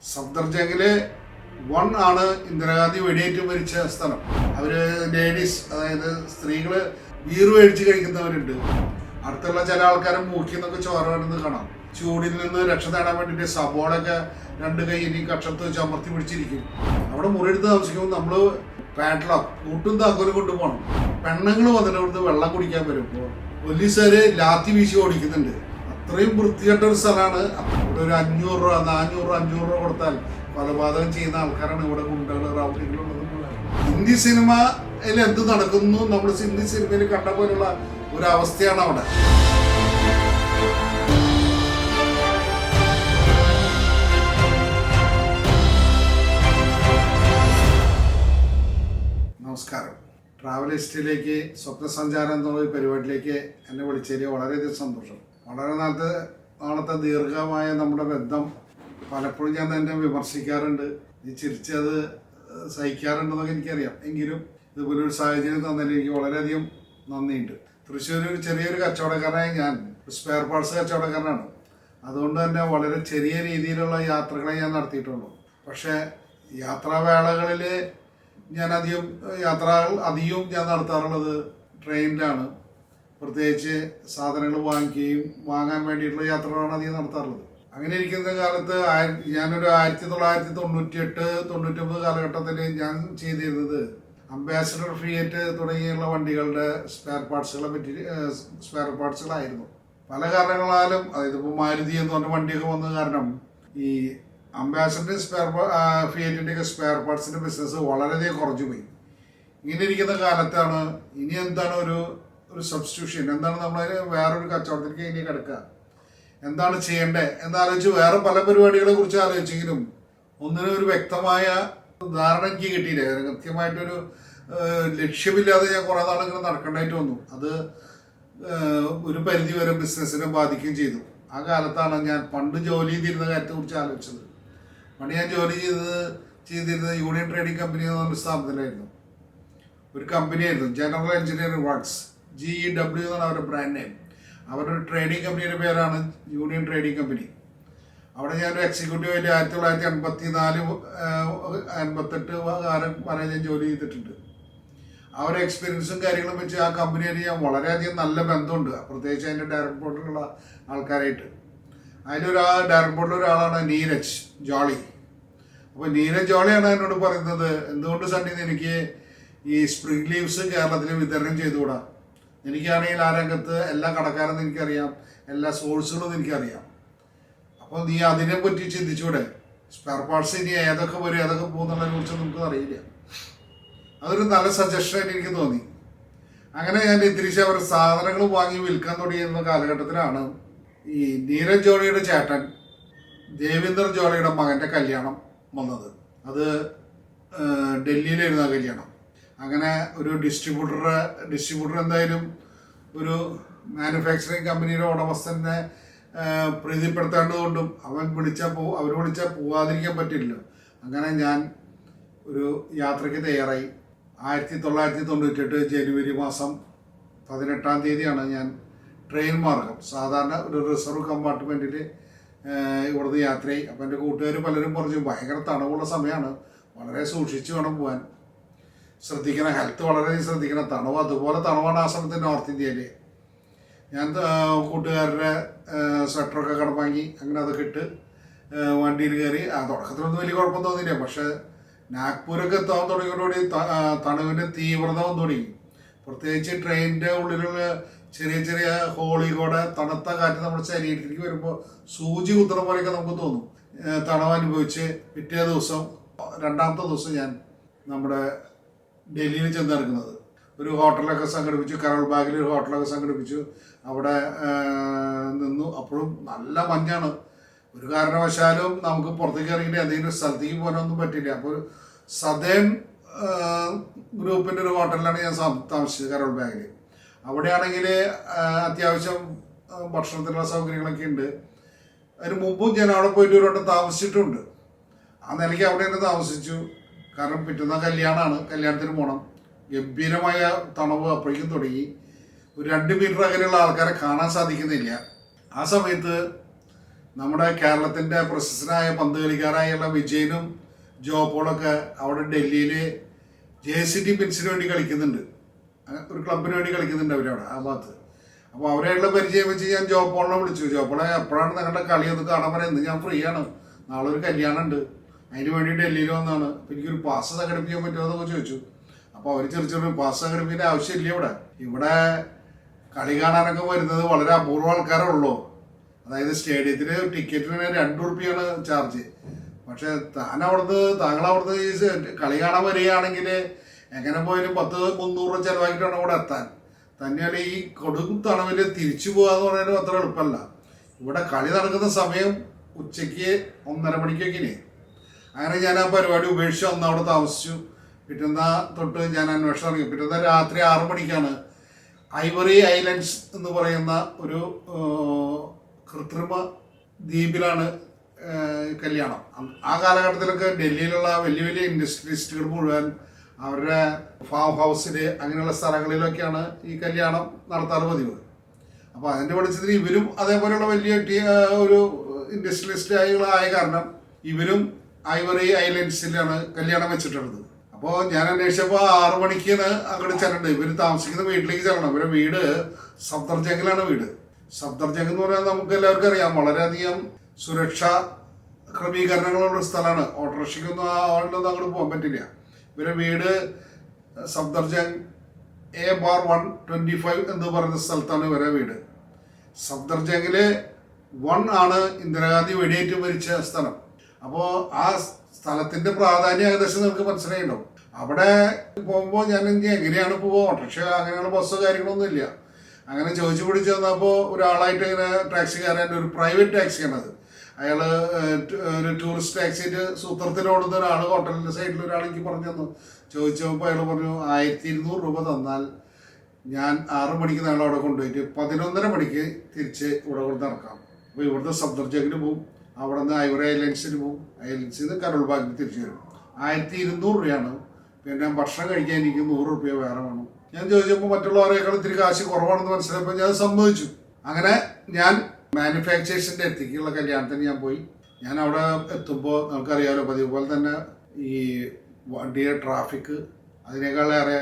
സഫ്ദർജംഗിലെ ആണ് ഇന്ദിരാഗാന്ധി വെടിയേറ്റ് മരിച്ച സ്ഥലം. അവര് ലേഡീസ്, അതായത് സ്ത്രീകള് ബീർ മേടിച്ച് കഴിക്കുന്നവരുണ്ട്. അടുത്തുള്ള ചില ആൾക്കാരെ മൂക്കിൽ നിന്നൊക്കെ ചോര വരുന്നത് കാണാം. ചൂടിൽ നിന്ന് രക്ഷ നേടാൻ വേണ്ടിയിട്ട് സബോളൊക്കെ രണ്ട് കൈ ഇനി കക്ഷത്ത് വെച്ച് അമർത്തി പിടിച്ചിരിക്കും. അവിടെ മുറിയെടുത്ത് താമസിക്കുമ്പോൾ നമ്മള് പാഡ്ലോക്ക് കൂട്ടും താക്കോലും കൊണ്ടുപോകണം. പെണ്ണുങ്ങൾ വന്നിട്ട് ഇവിടുന്ന് വെള്ളം കുടിക്കാൻ വരുമ്പോൾ പോലീസുകാര് ലാത്തി വീശി ഓടിക്കുന്നുണ്ട്. അത്രയും വൃത്തികെട്ട ഒരു സ്ഥലമാണ്. ഇവിടെ ഒരു 500 രൂപ 400 രൂപ കൊടുത്താൽ കൊലപാതകം ചെയ്യുന്ന ആൾക്കാരാണ് ഇവിടെ ഗുണ്ടകൾ, റൗഡികളുള്ളത്. ഹിന്ദി സിനിമയിൽ എന്ത് നടക്കുന്നു നമ്മൾ ഹിന്ദി സിനിമയിൽ കണ്ട പോലുള്ള ഒരു അവസ്ഥയാണ് അവിടെ. നമസ്കാരം. ട്രാവലിസ്റ്റിലേക്ക് സ്വപ്നസഞ്ചാരം എന്നുള്ള പരിപാടിയിലേക്ക് എന്നെ വിളിച്ചതിൽ വളരെയധികം സന്തോഷം. വളരെ നാളത്തെ ദീർഘമായ നമ്മുടെ ബന്ധം പലപ്പോഴും ഞാൻ തന്നെ വിമർശിക്കാറുണ്ട്. ഈ ചിരിച്ചത് സഹിക്കാറുണ്ടെന്നൊക്കെ എനിക്കറിയാം. എങ്കിലും ഇതുപോലൊരു സാഹചര്യം തന്നതിൽ എനിക്ക് വളരെയധികം നന്ദിയുണ്ട്. തൃശ്ശൂർ ഒരു ചെറിയൊരു കച്ചവടക്കാരനായി ഞാൻ സ്പെയർ പാർട്സ് കച്ചവടക്കാരനാണ്. അതുകൊണ്ട് തന്നെ വളരെ ചെറിയ രീതിയിലുള്ള യാത്രകളെ ഞാൻ നടത്തിയിട്ടുള്ളൂ. പക്ഷേ യാത്രാവേളകളിൽ ഞാൻ അധികവും ഞാൻ നടത്താറുള്ളത് ട്രെയിനിലാണ്. പ്രത്യേകിച്ച് സാധനങ്ങൾ വാങ്ങാൻ വേണ്ടിയിട്ടുള്ള യാത്രകളാണ് അധികം നടത്താറുള്ളത്. അങ്ങനെ ഇരിക്കുന്ന കാലത്ത് ഞാനൊരു 1998-99 കാലഘട്ടത്തിൽ ഞാൻ ചെയ്തിരുന്നത് അംബാസഡർ, ഫിയറ്റ് തുടങ്ങിയുള്ള വണ്ടികളുടെ സ്പെയർ പാർട്സുകളായിരുന്നു. പല കാരണങ്ങളാലും, അതായത് ഇപ്പോൾ മാരുതി എന്ന് പറഞ്ഞ വണ്ടിയൊക്കെ വന്ന കാരണം ഈ അംബാസഡർ ഫിയറ്റിൻ്റെയൊക്കെ സ്പെയർ പാർട്സിൻ്റെ ബിസിനസ് വളരെയധികം കുറഞ്ഞു പോയി. ഇങ്ങനെ ഇരിക്കുന്ന കാലത്താണ് ഇനി എന്താണ് ഒരു സബ്സ്റ്റിറ്റ്യൂഷൻ, എന്താണ് നമ്മൾ വേറൊരു കച്ചവടത്തിലേക്ക് ഇനി കിടക്കുക, എന്താണ് ചെയ്യേണ്ടത് എന്നാലോചിച്ച് വേറെ പല പരിപാടികളെ കുറിച്ച് ആലോചിച്ചെങ്കിലും ഒന്നിനും ഒരു വ്യക്തമായ ധാരണ എനിക്ക് കിട്ടിയില്ല. കൃത്യമായിട്ടൊരു ലക്ഷ്യമില്ലാതെ ഞാൻ കുറേ നാളിങ്ങനെ നടക്കേണ്ടതായിട്ട് വന്നു. അത് ഒരു പരിധി വരെ ബിസിനസ്സിനെ ബാധിക്കുകയും ചെയ്തു. ആ കാലത്താണ് ഞാൻ പണ്ട് ജോലി ചെയ്തിരുന്ന കാര്യത്തെക്കുറിച്ച് ആലോചിച്ചത്. പണ്ട് ഞാൻ ജോലി ചെയ്തിരുന്നത് യൂണിയൻ ട്രേഡിംഗ് കമ്പനി എന്ന് പറഞ്ഞ സ്ഥാപനത്തിലായിരുന്നു. ഒരു കമ്പനിയായിരുന്നു, ജനറൽ എഞ്ചിനീയറിംഗ് വർക്ക്സ്, GEW എന്നാണ് അവരുടെ ബ്രാൻഡ് നെയിം. അവരുടെ ട്രേഡിംഗ് കമ്പനിയുടെ പേരാണ് യൂണിയൻ ട്രേഡിംഗ് കമ്പനി. അവിടെ ഞാനൊരു എക്സിക്യൂട്ടീവായിട്ട് 1984-88 കാലം വരെ ഞാൻ ജോലി ചെയ്തിട്ടുണ്ട്. ആ ഒരു എക്സ്പീരിയൻസും കാര്യങ്ങളും വെച്ച് ആ കമ്പനിയായിട്ട് ഞാൻ വളരെയധികം നല്ല ബന്ധമുണ്ട്, പ്രത്യേകിച്ച് അതിൻ്റെ ഡയറക്ടർ ബോർഡിലുള്ള ആൾക്കാരായിട്ട്. അതിലൊരു ഡയറക്ടർ ബോർഡിലെ ഒരാളാണ് നീരജ് ജോളി. അപ്പോൾ നീരജ് ജോളിയാണ് എന്നോട് പറയുന്നത്, എന്തുകൊണ്ട് സണ്ണി എനിക്ക് ഈ സ്പ്രിംഗ് ലീവ്സ് കേരളത്തിൽ വിതരണം ചെയ്തുകൂടാ? എനിക്കാണെങ്കിൽ ആ രംഗത്ത് എല്ലാ കടക്കാരെന്ന് എനിക്കറിയാം, എല്ലാ സോഴ്സുകളും എനിക്കറിയാം. അപ്പോൾ നീ അതിനെ പറ്റി ചിന്തിച്ചൂടെ? സ്പെയർ പാർട്സ് ഇനി ഏതൊക്കെ വരും ഏതൊക്കെ പോകുന്നുള്ളതിനെ കുറിച്ച് നമുക്ക് അറിയില്ല. അതൊരു നല്ല സജഷനായിട്ട് എനിക്ക് തോന്നി. അങ്ങനെ ഞാൻ തിരിച്ച് അവർ സാധനങ്ങൾ വാങ്ങി വിൽക്കാൻ തുടങ്ങിയിരുന്ന കാലഘട്ടത്തിലാണ് ഈ നീരജ് ജോളിയുടെ ചേട്ടൻ ദേവേന്ദർ ജോളിയുടെ മകൻ്റെ കല്യാണം വന്നത്. അത് ഡൽഹിയിലായിരുന്നു ആ കല്യാണം. അങ്ങനെ ഒരു ഡിസ്ട്രിബ്യൂട്ടർ എന്തായാലും ഒരു മാനുഫാക്ചറിങ് കമ്പനിയുടെ ഉടമസ്ഥനെ പ്രീതിപ്പെടുത്തേണ്ടതുകൊണ്ടും അവർ വിളിച്ചാൽ പോവാതിരിക്കാൻ പറ്റില്ല. അങ്ങനെ ഞാൻ ഒരു യാത്രയ്ക്ക് തയ്യാറായി. 1998 ജനുവരി മാസം 18-ാം തീയതിയാണ് ഞാൻ ട്രെയിൻ മാർഗം സാധാരണ ഒരു റിസർവ് കമ്പാർട്ട്മെൻറ്റിൽ ഇവിടുന്ന് യാത്രയായി. അപ്പോൾ എൻ്റെ കൂട്ടുകാർ പലരും പറഞ്ഞു ഭയങ്കര തണവുള്ള സമയമാണ്, വളരെ സൂക്ഷിച്ച് വേണം പോകാൻ, ശ്രദ്ധിക്കണം, ഹെൽത്ത് വളരെയധികം ശ്രദ്ധിക്കണം. അതുപോലെ തണവാണ് ആ സമയത്ത് നോർത്ത് ഇന്ത്യയിൽ. ഞാൻ കൂട്ടുകാരുടെ സ്വെറ്ററൊക്കെ കടപ്പാങ്ങി അങ്ങനെ അതൊക്കെ ഇട്ട് വണ്ടിയിൽ കയറി. തുടക്കത്തിലൊന്നും വലിയ കുഴപ്പം തോന്നിയില്ല. പക്ഷേ നാഗ്പൂരൊക്കെ എത്താൻ തുടങ്ങിയതോടുകൂടി തണുവിൻ്റെ തീവ്രത വന്നു തുടങ്ങി. പ്രത്യേകിച്ച് ട്രെയിനിൻ്റെ ഉള്ളിലുള്ള ചെറിയ ചെറിയ ഹോളിലൂടെ തണുത്ത കാറ്റ് നമ്മുടെ ശരീരത്തിലേക്ക് വരുമ്പോൾ സൂചി കുത്തുന്ന പോലെയൊക്കെ നമുക്ക് തോന്നും. തണവ് അനുഭവിച്ച് പിറ്റേ ദിവസം, 2ാമത്തെ ദിവസം ഞാൻ നമ്മുടെ ഡൽഹിയിൽ ചെന്നിറങ്ങുന്നത്. ഒരു ഹോട്ടലൊക്കെ സംഘടിപ്പിച്ചു, കരോൾ ബാഗിൽ ഒരു ഹോട്ടലൊക്കെ സംഘടിപ്പിച്ചു. അവിടെ നിന്നു. അപ്പോഴും നല്ല മഞ്ഞാണ്. ഒരു കാരണവശാലും നമുക്ക് പുറത്തേക്ക് ഇറങ്ങിയിട്ട് എന്തെങ്കിലും സ്ഥലത്തേക്ക് പോകാനൊന്നും പറ്റില്ല. അപ്പോൾ സദേൺ ഗ്രൂപ്പിൻ്റെ ഒരു ഹോട്ടലിലാണ് ഞാൻ താമസിച്ചത്, കരോൾ ബാഗിൽ. അവിടെയാണെങ്കിൽ അത്യാവശ്യം ഭക്ഷണത്തിനുള്ള സൗകര്യങ്ങളൊക്കെ ഉണ്ട്. അതിന് മുമ്പും ഞാൻ അവിടെ പോയിട്ട് ഒരു വട്ടം താമസിച്ചിട്ടുണ്ട്. ആ നിലയ്ക്ക് അവിടെ തന്നെ താമസിച്ചു. കാരണം പിറ്റുന്ന കല്യാണമാണ്, കല്യാണത്തിന് പോകണം. ഗംഭീരമായ തണവ് അപ്പോഴേക്കും തുടങ്ങി. ഒരു 2 മീറ്റർ അകലെയുള്ള ആൾക്കാരെ കാണാൻ സാധിക്കുന്നില്ല. ആ സമയത്ത് നമ്മുടെ കേരളത്തിൻ്റെ പ്രശസ്തനായ പന്ത് കളിക്കാരായുള്ള വിജയനും ജോപോളൊക്കെ അവിടെ ഡൽഹിയിൽ JCT പിൻസിന് വേണ്ടി കളിക്കുന്നുണ്ട്. ഒരു ക്ലബിന് വേണ്ടി കളിക്കുന്നുണ്ട് അവരവിടെ ആ ഭാഗത്ത്. അപ്പോൾ അവരെയുള്ള പരിചയം വെച്ച് ഞാൻ ജോപോളിനെ വിളിച്ചു. ജോപോളെ എപ്പോഴാണ് നിങ്ങളുടെ കളി ഒന്ന് കാണാൻ പറയുന്നത്? ഞാൻ ഫ്രീ ആണ്, നാളെ ഒരു കല്യാണം ഉണ്ട്, അതിന് വേണ്ടി ഡൽഹിയിൽ വന്നതാണ്, അപ്പോൾ എനിക്കൊരു പാസ് സംഘടിപ്പിക്കാൻ പറ്റുമോ എന്നൊക്കെ ചോദിച്ചു. അപ്പോൾ അവർ ചെറിയ പാസ് സംഘടിപ്പിക്കേണ്ട ആവശ്യമില്ല. ഇവിടെ കളി കാണാനൊക്കെ വരുന്നത് വളരെ അപൂർവ ആൾക്കാരേ ഉള്ളൂ. അതായത് സ്റ്റേഡിയത്തിൽ ടിക്കറ്റിന് 2 റുപ്യാണ് ചാർജ്. പക്ഷെ താങ്കൾ അവിടുന്ന് ഈ കളി കാണാൻ വരികയാണെങ്കിൽ എങ്ങനെ പോയാലും 10-300 രൂപ ചിലവാക്കിയിട്ടാണ് ഇവിടെ എത്താൻ. തന്നെയാണ് ഈ കൊടും തണവിൽ തിരിച്ചു പോകുക എന്ന് പറയുന്നത് അത്ര എളുപ്പമല്ല. ഇവിടെ കളി നടക്കുന്ന സമയം ഉച്ചയ്ക്ക് 1:30 മണിക്കൊക്കെ. അങ്ങനെ ഞാൻ ആ പരിപാടി ഉപേക്ഷിച്ച് അന്ന് അവിടെ താമസിച്ചു. പിറ്റേന്ന തൊട്ട് ഞാൻ അന്വേഷണം ഇറങ്ങി. പിറ്റേന്ന രാത്രി 6 മണിക്കാണ് ഐവറി ഐലൻഡ്സ് എന്ന് പറയുന്ന ഒരു കൃത്രിമ ദ്വീപിലാണ് കല്യാണം. ആ കാലഘട്ടത്തിലൊക്കെ ഡൽഹിയിലുള്ള വലിയ വലിയ ഇൻഡസ്ട്രിയലിസ്റ്റുകൾ മുഴുവൻ അവരുടെ ഫാം ഹൗസിൽ അങ്ങനെയുള്ള സ്ഥലങ്ങളിലൊക്കെയാണ് ഈ കല്യാണം നടത്താറ് പതിവ്. അപ്പോൾ അതിൻ്റെ വെളിച്ചത്തിൽ ഇവരും അതേപോലെയുള്ള വലിയ ഒരു ഇൻഡസ്ട്രിയലിസ്റ്റുകളായ കാരണം ഇവരും ഐവറി ഐലൻഡ്സിലാണ് കല്യാണം വെച്ചിട്ടുള്ളത്. അപ്പോൾ ഞാൻ അന്വേഷിച്ചപ്പോൾ 6 മണിക്കാണ് അങ്ങോട്ട് ചെല്ലണ്ടത്. ഇവർ താമസിക്കുന്ന വീട്ടിലേക്ക് ചെല്ലണം. ഇവരുടെ വീട് സഫ്ദർജംഗിലാണ് വീട്. സഫ്ദർജംഗ് എന്ന് പറഞ്ഞാൽ നമുക്ക് എല്ലാവർക്കും അറിയാം, വളരെയധികം സുരക്ഷാ ക്രമീകരണങ്ങളുള്ള സ്ഥലമാണ്. ഓട്ടോറിക്ഷയ്ക്കൊന്നും ആളുകളൊന്നും അങ്ങോട്ട് പോകാൻ പറ്റില്ല. ഇവരുടെ വീട് സഫ്ദർജംഗ് A/125 എന്ന് പറയുന്ന സ്ഥലത്താണ് ഇവരുടെ വീട്. സഫ്ദർജംഗില് 1 ആണ് ഇന്ദിരാഗാന്ധി വെടിയേറ്റ് മരിച്ച സ്ഥലം. അപ്പോൾ ആ സ്ഥലത്തിന്റെ പ്രാധാന്യം ഏകദേശം നമുക്ക് മനസ്സിലായിട്ടുണ്ടാവും. അവിടെ പോകുമ്പോൾ ഞാൻ എങ്ങനെയാണ് പോവുക, ഓട്ടോറിക്ഷ അങ്ങനെയുള്ള ബസ്സോ കാര്യങ്ങളൊന്നും ഇല്ല. അങ്ങനെ ചോദിച്ചു പിടിച്ച് വന്നപ്പോൾ ഒരാളായിട്ട് ഇങ്ങനെ ടാക്സിക്കാരൻ, ഒരു പ്രൈവറ്റ് ടാക്സിയാണത്. അയാൾ ഒരു ടൂറിസ്റ്റ് ടാക്സിയിട്ട് സൂത്രത്തിനോടുന്ന ഒരാൾ ഹോട്ടലിൻ്റെ സൈഡിൽ ഒരാൾ എനിക്ക് പറഞ്ഞു തന്നു. ചോദിച്ചപ്പോൾ അയാൾ പറഞ്ഞു 1200 രൂപ തന്നാൽ ഞാൻ 6 മണിക്ക് നാളെ അവിടെ കൊണ്ടുപോയിട്ട് 11:30 മണിക്ക് തിരിച്ച് ഇവിടെ കൊണ്ട് നടക്കാം. അപ്പോൾ ഇവിടുത്തെ സഫ്ദർജംഗിന് പോവും, അവിടെ നിന്ന് ഐവറി ഐലൻഡ്സിന് പോവും, ഐലൻഡ്സിൽ നിന്ന് കരോൾ ബാഗിൽ തിരിച്ചു വരും. 1200 രൂപയാണ്. പിന്നെ ഭക്ഷണം കഴിക്കാൻ എനിക്ക് 100 രൂപ വേറെ വേണം. ഞാൻ ചോദിച്ചപ്പോൾ മറ്റുള്ളവരെക്കാൾ ഇത്തിരി കാശ് കുറവാണെന്ന് മനസ്സിലായപ്പോൾ ഞാൻ സമ്മതിച്ചു. അങ്ങനെ ഞാൻ മാനുഫാക്ചേഴ്സിൻ്റെ അടുത്തേക്കുള്ള കല്യാണത്തിന് ഞാൻ പോയി. ഞാൻ അവിടെ എത്തുമ്പോൾ നമുക്കറിയാമല്ലോ, പതിവ് പോലെ തന്നെ ഈ വണ്ടിയുടെ ട്രാഫിക്, അതിനേക്കാളേറെ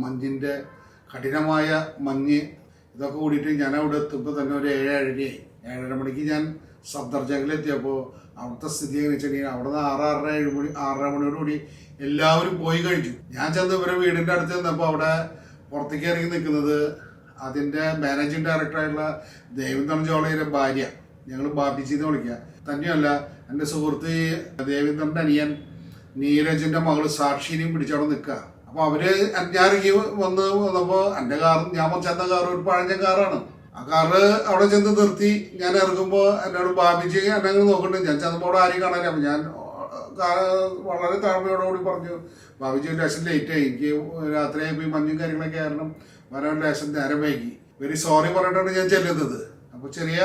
മഞ്ഞിൻ്റെ കഠിനമായ മഞ്ഞ്, ഇതൊക്കെ കൂടിയിട്ട് ഞാൻ അവിടെ എത്തുമ്പോൾ തന്നെ ഒരു 7:30 ആയി. 7:30 മണിക്ക് ഞാൻ സഫ്ദർജംഗിലെത്തിയപ്പോൾ അവിടുത്തെ സ്ഥിതി എന്ന് വെച്ചിട്ടുണ്ടെങ്കിൽ അവിടെ നിന്ന് 6:30 മണിയോടുകൂടി എല്ലാവരും പോയി കഴിച്ചു. ഞാൻ ചെന്ന് ഇവരെ വീടിൻ്റെ അടുത്ത് ചെന്നപ്പോൾ അവിടെ പുറത്തേക്ക് ഇറങ്ങി നിൽക്കുന്നത് അതിൻ്റെ മാനേജിങ് ഡയറക്ടറായിട്ടുള്ള ദേവേന്ദ്രൻ ജോളയുടെ ഭാര്യ, ഞങ്ങൾ ബാബിജിന്ന് വിളിക്കുക. തന്നെയല്ല, എൻ്റെ സുഹൃത്ത് ദേവേന്ദ്രൻ്റെ അനിയൻ നീരജിൻ്റെ മകള് സാക്ഷിനെയും പിടിച്ചവിടെ നിൽക്കുക. അപ്പോൾ അവര് ഞാൻ ഇറങ്ങി വന്നപ്പോൾ എൻ്റെ ഞാൻ ചെന്ന കാർ ഒരു പഴഞ്ചൻ കാറാണ്. ആ കാറ് അവിടെ ചെന്ന് നിർത്തി. ഞാൻ ഇറങ്ങുമ്പോൾ എന്നോട് ബാബിജി എന്നെ അങ്ങനെ നോക്കുന്നുണ്ട്. ഞാൻ ചെന്നപ്പോൾ അവിടെ ആരെയും കാണാനില്ല. അപ്പം ഞാൻ വളരെ താഴ്മയോടുകൂടി പറഞ്ഞു, ബാബിജി ഒരു ലേശം ലേറ്റായി, എനിക്ക് രാത്രിയായി മഞ്ഞും കാര്യങ്ങളൊക്കെ കാരണം വരാൻ ലേശം നേരം വൈകി, വെരി സോറി പറഞ്ഞിട്ടാണ് ഞാൻ ചെല്ലുന്നത്. അപ്പോൾ ചെറിയ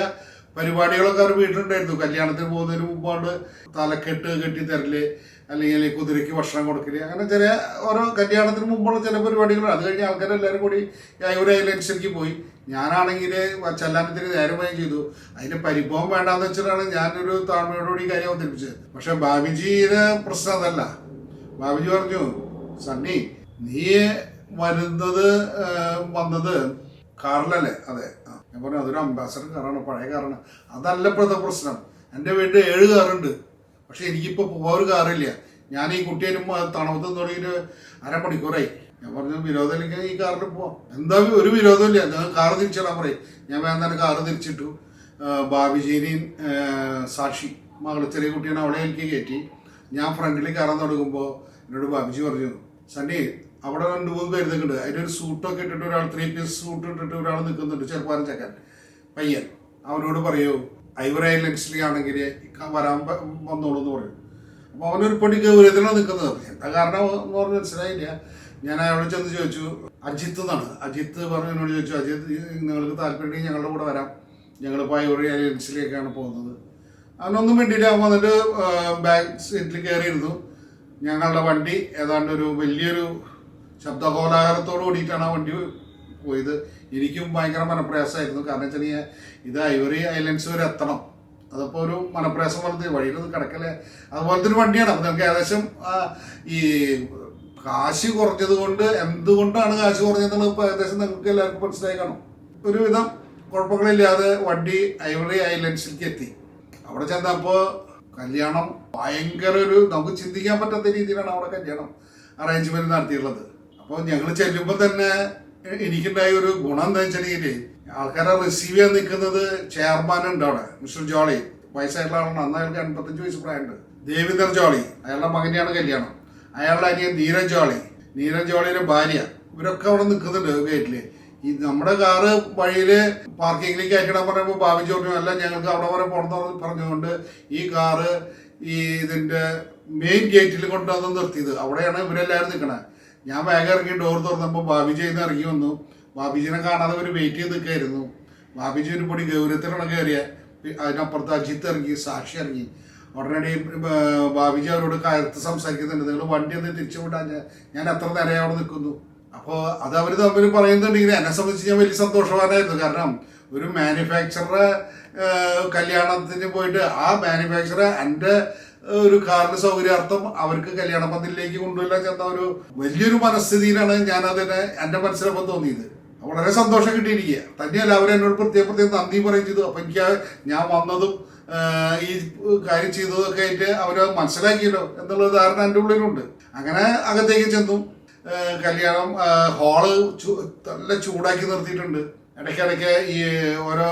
പരിപാടികളൊക്കെ അവർ വീട്ടിലുണ്ടായിരുന്നു. കല്യാണത്തിന് പോകുന്നതിന് മുമ്പാണ്ട് തലക്കെട്ട് കെട്ടി തരല്, അല്ലെങ്കിൽ കുതിരയ്ക്ക് ഭക്ഷണം കൊടുക്കല്, അങ്ങനെ ചെറിയ ഓരോ കല്യാണത്തിന് മുമ്പുള്ള ചില പരിപാടികളാണ്. അത് കഴിഞ്ഞ് ആൾക്കാരെല്ലാവരും കൂടി ഐവറി ഐലൻഡ്സിലേക്ക് പോയി. ഞാനാണെങ്കിൽ ചെല്ലാനത്തിന് നേരമായി ചെയ്തു. അതിന് പരിഭവം വേണ്ടാന്ന് വെച്ചിട്ടാണ് ഞാനൊരു താഴ്മയോടുകൂടി കാര്യം അവതരിപ്പിച്ചത്. പക്ഷെ ബാബിജിയുടെ പ്രശ്നം അതല്ല. ബാബിജി പറഞ്ഞു, സണ്ണി നീ വന്നത് കാറിലല്ലേ? അതെ. ഞാൻ പറഞ്ഞു, അതൊരു അംബാസഡർ കാറാണ്, പഴയ കാറാണ്. അതല്ല ഇപ്പോഴത്തെ പ്രശ്നം. എൻ്റെ വീട്ടിൽ 7 കാറുണ്ട്, പക്ഷെ എനിക്കിപ്പോൾ പോകാൻ ഒരു കാറില്ല. ഞാൻ ഈ കുട്ടിയേനും തണുത്ത് തുടങ്ങിയിട്ട് 1/2 മണിക്കൂറായി. ഞാൻ പറഞ്ഞു, വിരോധമില്ലെങ്കിൽ ഈ കാറിൽ പോവാം. എന്താ ഒരു വിരോധമില്ല, ഞാൻ കാറ് തിരിച്ചിടാൻ പറയും. ഞാൻ വേഗം തന്നെ കാറ് തിരിച്ചിട്ടു. ബാബിജീനെയും സാക്ഷി മകൾ ചെറിയ കുട്ടിയാണ്, അവളെ എനിക്ക് കയറ്റി. ഞാൻ ഫ്രണ്ടിൽ കയറാൻ തുടങ്ങുമ്പോൾ എന്നോട് ബാബിജി പറഞ്ഞു, സണ്ണി അവിടെ 2-3 പേര് നിൽക്കുന്നുണ്ട്. അതിലൊരു സൂട്ടൊക്കെ ഇട്ടിട്ട് ഒരാൾ 3 പീസ് സൂട്ട് ഇട്ടിട്ട് ഒരാൾ നിൽക്കുന്നുണ്ട്, ചെറുപ്പാൻ ചക്കൻ പയ്യൻ. അവനോട് പറയൂ ഐവറി ഐലൻഡ്സിലാണെങ്കിൽ വരാൻ വന്നോളൂ എന്ന് പറയും. അപ്പോൾ അവനൊരു പണി ഗൗരവത്തിലാണ് നിൽക്കുന്നത്. എന്താ കാരണം എന്ന് പറഞ്ഞ് മനസ്സിലായില്ല. ഞാൻ അയാളോട് ചെന്ന് ചോദിച്ചു, അജിത്ത് എന്നാണ്. അജിത്ത് പറഞ്ഞു എന്നോട് ചോദിച്ചു, അജിത്ത് നിങ്ങൾക്ക് താല്പര്യമുണ്ടെങ്കിൽ ഞങ്ങളുടെ കൂടെ വരാം, ഞങ്ങളിപ്പോൾ ഐവറി ഐലൻഡ്സിലേക്കാണ് പോകുന്നത്. അവനൊന്നും വേണ്ടിയില്ല. അവൻ വന്നിട്ട് ബാക്ക് സീറ്റിൽ കയറിയിരുന്നു. ഞങ്ങളുടെ വണ്ടി ഏതാണ്ട് ഒരു വലിയൊരു ശബ്ദകോലാഹലത്തോട് കൂടിയിട്ടാണ് ആ വണ്ടി പോയത്. എനിക്കും ഭയങ്കര മനപ്രയാസമായിരുന്നു. കാരണം വെച്ചാൽ ഇത് ഐവറി ഐലൻഡ്സ് വരെ എത്തണം. അതിപ്പോൾ ഒരു മനപ്രയാസം പോലത്തെ വഴിയിലൊന്നും കിടക്കല്ലേ അതുപോലത്തെ ഒരു വണ്ടിയാണ്. അപ്പം നമുക്ക് ഏകദേശം ഈ കാശ് കുറഞ്ഞത് കൊണ്ട് എന്തുകൊണ്ടാണ് കാശ് കുറഞ്ഞതെന്നുള്ളത് ഇപ്പോൾ ഏകദേശം നിങ്ങൾക്ക് എല്ലാവർക്കും മനസ്സിലായി കാണും. ഒരുവിധം കുഴപ്പങ്ങളില്ലാതെ വണ്ടി ഐവറി ഐലൻഡ്സിലേക്ക് എത്തി. അവിടെ ചെന്നപ്പോൾ കല്യാണം ഭയങ്കര നമുക്ക് ചിന്തിക്കാൻ പറ്റാത്ത രീതിയിലാണ് അവിടെ കല്യാണം അറേഞ്ച്മെന്റ് നടത്തിയിട്ടുള്ളത്. അപ്പോൾ ഞങ്ങൾ ചെല്ലുമ്പോൾ തന്നെ എനിക്കുണ്ടായ ഒരു ഗുണം എന്താ വെച്ചിട്ടുണ്ടെങ്കിൽ ആൾക്കാരെ റിസീവ് ചെയ്യാൻ നിൽക്കുന്നത് ചെയർമാൻ ഉണ്ട് അവിടെ, മിസ്റ്റർ ജോളി. വയസ്സായിട്ടുള്ള ആളാണ്, അന്ന് അയാൾക്ക് 55 വയസ്സ് പ്രായമുണ്ട്. ദേവിന്ദർ ജോളി, അയാളുടെ മകനെയാണ് കല്യാണം. അയാളുടെ അനിയൻ നീരജ് ജോളി, നീരജ് ജോളിയുടെ ഭാര്യ, ഇവരൊക്കെ അവിടെ നിൽക്കുന്നുണ്ട് ഗേറ്റില്. ഈ നമ്മുടെ കാറ് വഴിയിൽ പാർക്കിങ്ങിലേക്ക് അയക്കണം പറയുമ്പോൾ ഭാവി ചോദിച്ചു അല്ല ഞങ്ങൾക്ക് അവിടെ വരെ പോകണമെന്ന് പറഞ്ഞുകൊണ്ട് ഈ കാറ് ഇതിന്റെ മെയിൻ ഗേറ്റിൽ കൊണ്ടുവന്ന് നിർത്തിയത്. അവിടെയാണ് ഇവരെല്ലാവരും നിൽക്കണേ. ഞാൻ വേഗം ഇറങ്ങി ഡോർ തുറന്നപ്പോൾ ബാബിജി നിന്ന് ഇറങ്ങി വന്നു. ബാബിജിനെ കാണാതെ അവർ വെയിറ്റ് ചെയ്ത് നിൽക്കായിരുന്നു. ബാബിജി ഒരു പൊടി ഗൗരവത്തിലാണ് കയറിയ. അതിനപ്പുറത്ത് അജിത്ത് ഇറങ്ങി, സാക്ഷി ഇറങ്ങി. ഉടനടി ബാബിജി അവരോട് കയർത്ത് സംസാരിക്കുന്നുണ്ട്, നിങ്ങൾ വണ്ടി ഒന്ന് തിരിച്ചു വിടാൻ, ഞാൻ എത്ര നേരം അവിടെ നിൽക്കുന്നു. അപ്പോൾ അത് അവർ തമ്മിൽ പറയുന്നുണ്ടെങ്കിൽ എന്നെ സംബന്ധിച്ച് ഞാൻ വലിയ സന്തോഷവാനായിരുന്നു. കാരണം ഒരു മാനുഫാക്ചറുടെ കല്യാണത്തിന് പോയിട്ട് ആ മാനുഫാക്ചറെ എൻ്റെ ഒരു കാറിന് സൗകര്യാർത്ഥം അവർക്ക് കല്യാണ പന്തലിലേക്ക് കൊണ്ടുവരാൻ ചെന്ന ഒരു വലിയൊരു മനസ്ഥിതിയിലാണ് ഞാൻ അതിനെ എൻ്റെ മനസ്സിലപ്പം തോന്നിയത്. വളരെ സന്തോഷം കിട്ടിയിരിക്കുക. തന്നെയല്ല അവരെന്നോട് പ്രത്യേകം നന്ദി പറയും ചെയ്തു. അപ്പം എനിക്ക് ഞാൻ വന്നതും ഈ കാര്യം ചെയ്തതൊക്കെ ആയിട്ട് അവര് മനസ്സിലാക്കിയല്ലോ എന്നുള്ള ധാരണ എൻ്റെ ഉള്ളിലുണ്ട്. അങ്ങനെ അകത്തേക്ക് ചെന്നു. കല്യാണം ഹാള് നല്ല ചൂടാക്കി നിർത്തിയിട്ടുണ്ട്. ഇടയ്ക്കിടയ്ക്ക് ഈ ഓരോ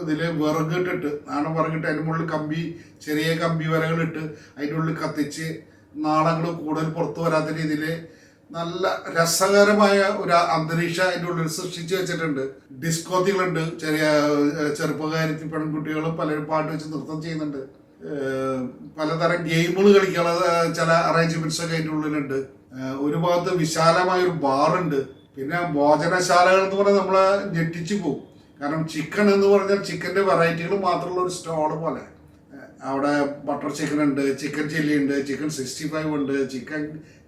ഇതില് വിറകിട്ടിട്ട് വിറകിട്ട് അതിൻ്റെ മുകളിൽ ചെറിയ കമ്പി വരകളിട്ട് അതിൻ്റെ ഉള്ളിൽ കത്തിച്ച് നാളങ്ങൾ കൂടുതൽ പുറത്തു വരാത്ത രീതിയിൽ നല്ല രസകരമായ ഒരു അന്തരീക്ഷം അതിൻ്റെ ഉള്ളിൽ സൃഷ്ടിച്ചു വെച്ചിട്ടുണ്ട്. ഡിസ്കോത്തികളുണ്ട്, ചെറുപ്പക്കാരി പെൺകുട്ടികളും പലരും പാട്ട് വെച്ച് നൃത്തം ചെയ്യുന്നുണ്ട്. പലതരം ഗെയിമുകൾ കളിക്കാനുള്ള ചില അറേഞ്ച്മെന്റ്സ് ഒക്കെ അതിൻ്റെ ഉള്ളിലുണ്ട്. ഒരു ഭാഗത്ത് വിശാലമായ ഒരു ബാറുണ്ട്. പിന്നെ ഭോജനശാലകൾ എന്ന് പറഞ്ഞാൽ നമ്മളെ ഞെട്ടിച്ചു പോകും. കാരണം ചിക്കൻ എന്ന് പറഞ്ഞാൽ ചിക്കൻ്റെ വെറൈറ്റികൾ മാത്രമുള്ള ഒരു സ്റ്റോള് പോലെ. അവിടെ ബട്ടർ ചിക്കൻ ഉണ്ട്, ചിക്കൻ ചില്ലി ഉണ്ട്, ചിക്കൻ 65 ഉണ്ട്, ചിക്കൻ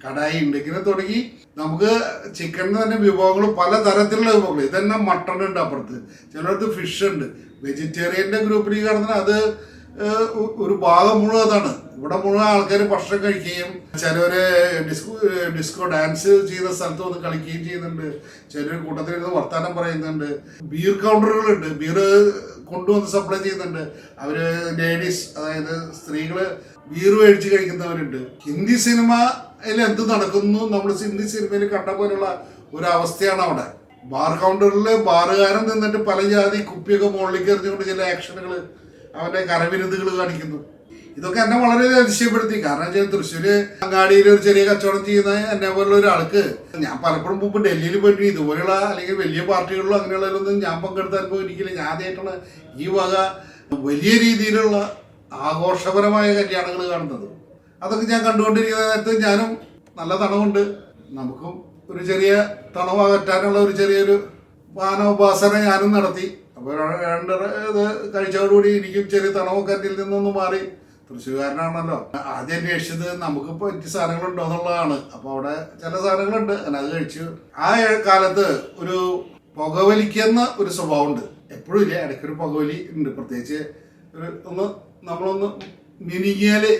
കടായി ഉണ്ട്. ഇങ്ങനെ തുടങ്ങി നമുക്ക് ചിക്കനിന് തന്നെ വിഭവങ്ങൾ പലതരത്തിലുള്ള വിഭവങ്ങൾ. ഇതന്നെ മട്ടൺ ഉണ്ട്, അപ്പുറത്ത് ചിലടത്ത് ഫിഷ് ഉണ്ട്. വെജിറ്റേറിയൻ്റെ ഗ്രൂപ്പിലേക്ക് കടന്നാൽ അത് ഒരു ഭാഗം മുഴുവൻ അതാണ്. ഇവിടെ മുഴുവൻ ആൾക്കാർ ഭക്ഷണം കഴിക്കുകയും ചിലവര് ഡിസ്കോ ഡാൻസ് ചെയ്യുന്ന സ്ഥലത്ത് വന്ന് കളിക്കുകയും ചെയ്യുന്നുണ്ട്. ചിലർ കൂട്ടത്തിലിരുന്ന് വർത്താനം പറയുന്നുണ്ട്. ബീർ കൗണ്ടറുകളുണ്ട്, ബീർ കൊണ്ടുവന്ന് സപ്ലൈ ചെയ്യുന്നുണ്ട്. അവര് ലേഡീസ്, അതായത് സ്ത്രീകള് ബീർ മേടിച്ച് കഴിക്കുന്നവരുണ്ട്. ഹിന്ദി സിനിമയിൽ എന്ത് നടക്കുന്നു നമ്മൾ ഹിന്ദി സിനിമയിൽ കണ്ട പോലുള്ള ഒരു അവസ്ഥയാണ് അവിടെ. ബാർ കൗണ്ടറിൽ ബാറുകാരൻ നിന്നിട്ട് പല ജാതി കുപ്പിയൊക്കെ മുകളിലേക്ക് എറിഞ്ഞുകൊണ്ട് ചില ആക്ഷനുകൾ, അവന്റെ കരവിരുതുകൾ കാണിക്കുന്നു. ഇതൊക്കെ എന്നെ വളരെ അതിശയപ്പെടുത്തി. കാരണം വെച്ചാൽ തൃശ്ശൂര് അങ്ങാടിയിൽ ഒരു ചെറിയ കച്ചവടം ചെയ്യുന്ന എന്നെ പോലുള്ള ഒരാൾക്ക് ഞാൻ പലപ്പോഴും മുമ്പ് ഡൽഹിയിൽ പോയിട്ട് ഇതുപോലെയുള്ള അല്ലെങ്കിൽ വലിയ പാർട്ടികളിലോ അങ്ങനെയുള്ളതിലൊന്നും ഞാൻ പങ്കെടുത്ത അനുഭവം എനിക്കില്ല. ഞാൻ ആദ്യമായിട്ടാണ് ഈ വക വലിയ രീതിയിലുള്ള ആഘോഷപരമായ കല്യാണങ്ങൾ കാണുന്നത്. അതൊക്കെ ഞാൻ കണ്ടുകൊണ്ടിരിക്കുന്ന നേരത്ത് ഞാനും നല്ല തണവുണ്ട്, നമുക്കും ഒരു ചെറിയ തണവ് അകറ്റാനുള്ള ഒരു ചെറിയൊരു വാനോപാസന ഞാനും നടത്തി. അപ്പോൾ രണ്ട് ഇത് കഴിച്ചതോടുകൂടി എനിക്കും ചെറിയ തണവൊക്കെ അതിൽ നിന്നൊന്ന് മാറി. തൃശ്ശൂർകാരനാണല്ലോ, ആദ്യം അന്വേഷിച്ചത് നമുക്ക് പറ്റിയ സാധനങ്ങളുണ്ടോ എന്നുള്ളതാണ്. അപ്പോൾ അവിടെ ചില സാധനങ്ങളുണ്ട്, അങ്ങനെ അത് കഴിച്ചു. ആ കാലത്ത് ഒരു പുകവലിക്കുന്ന ഒരു സ്വഭാവമുണ്ട്. എപ്പോഴും ഇല്ല, ഇടയ്ക്കൊരു പുകവലി ഉണ്ട്. പ്രത്യേകിച്ച് നമ്മളൊന്ന് മിനിങ്ങിയാല്,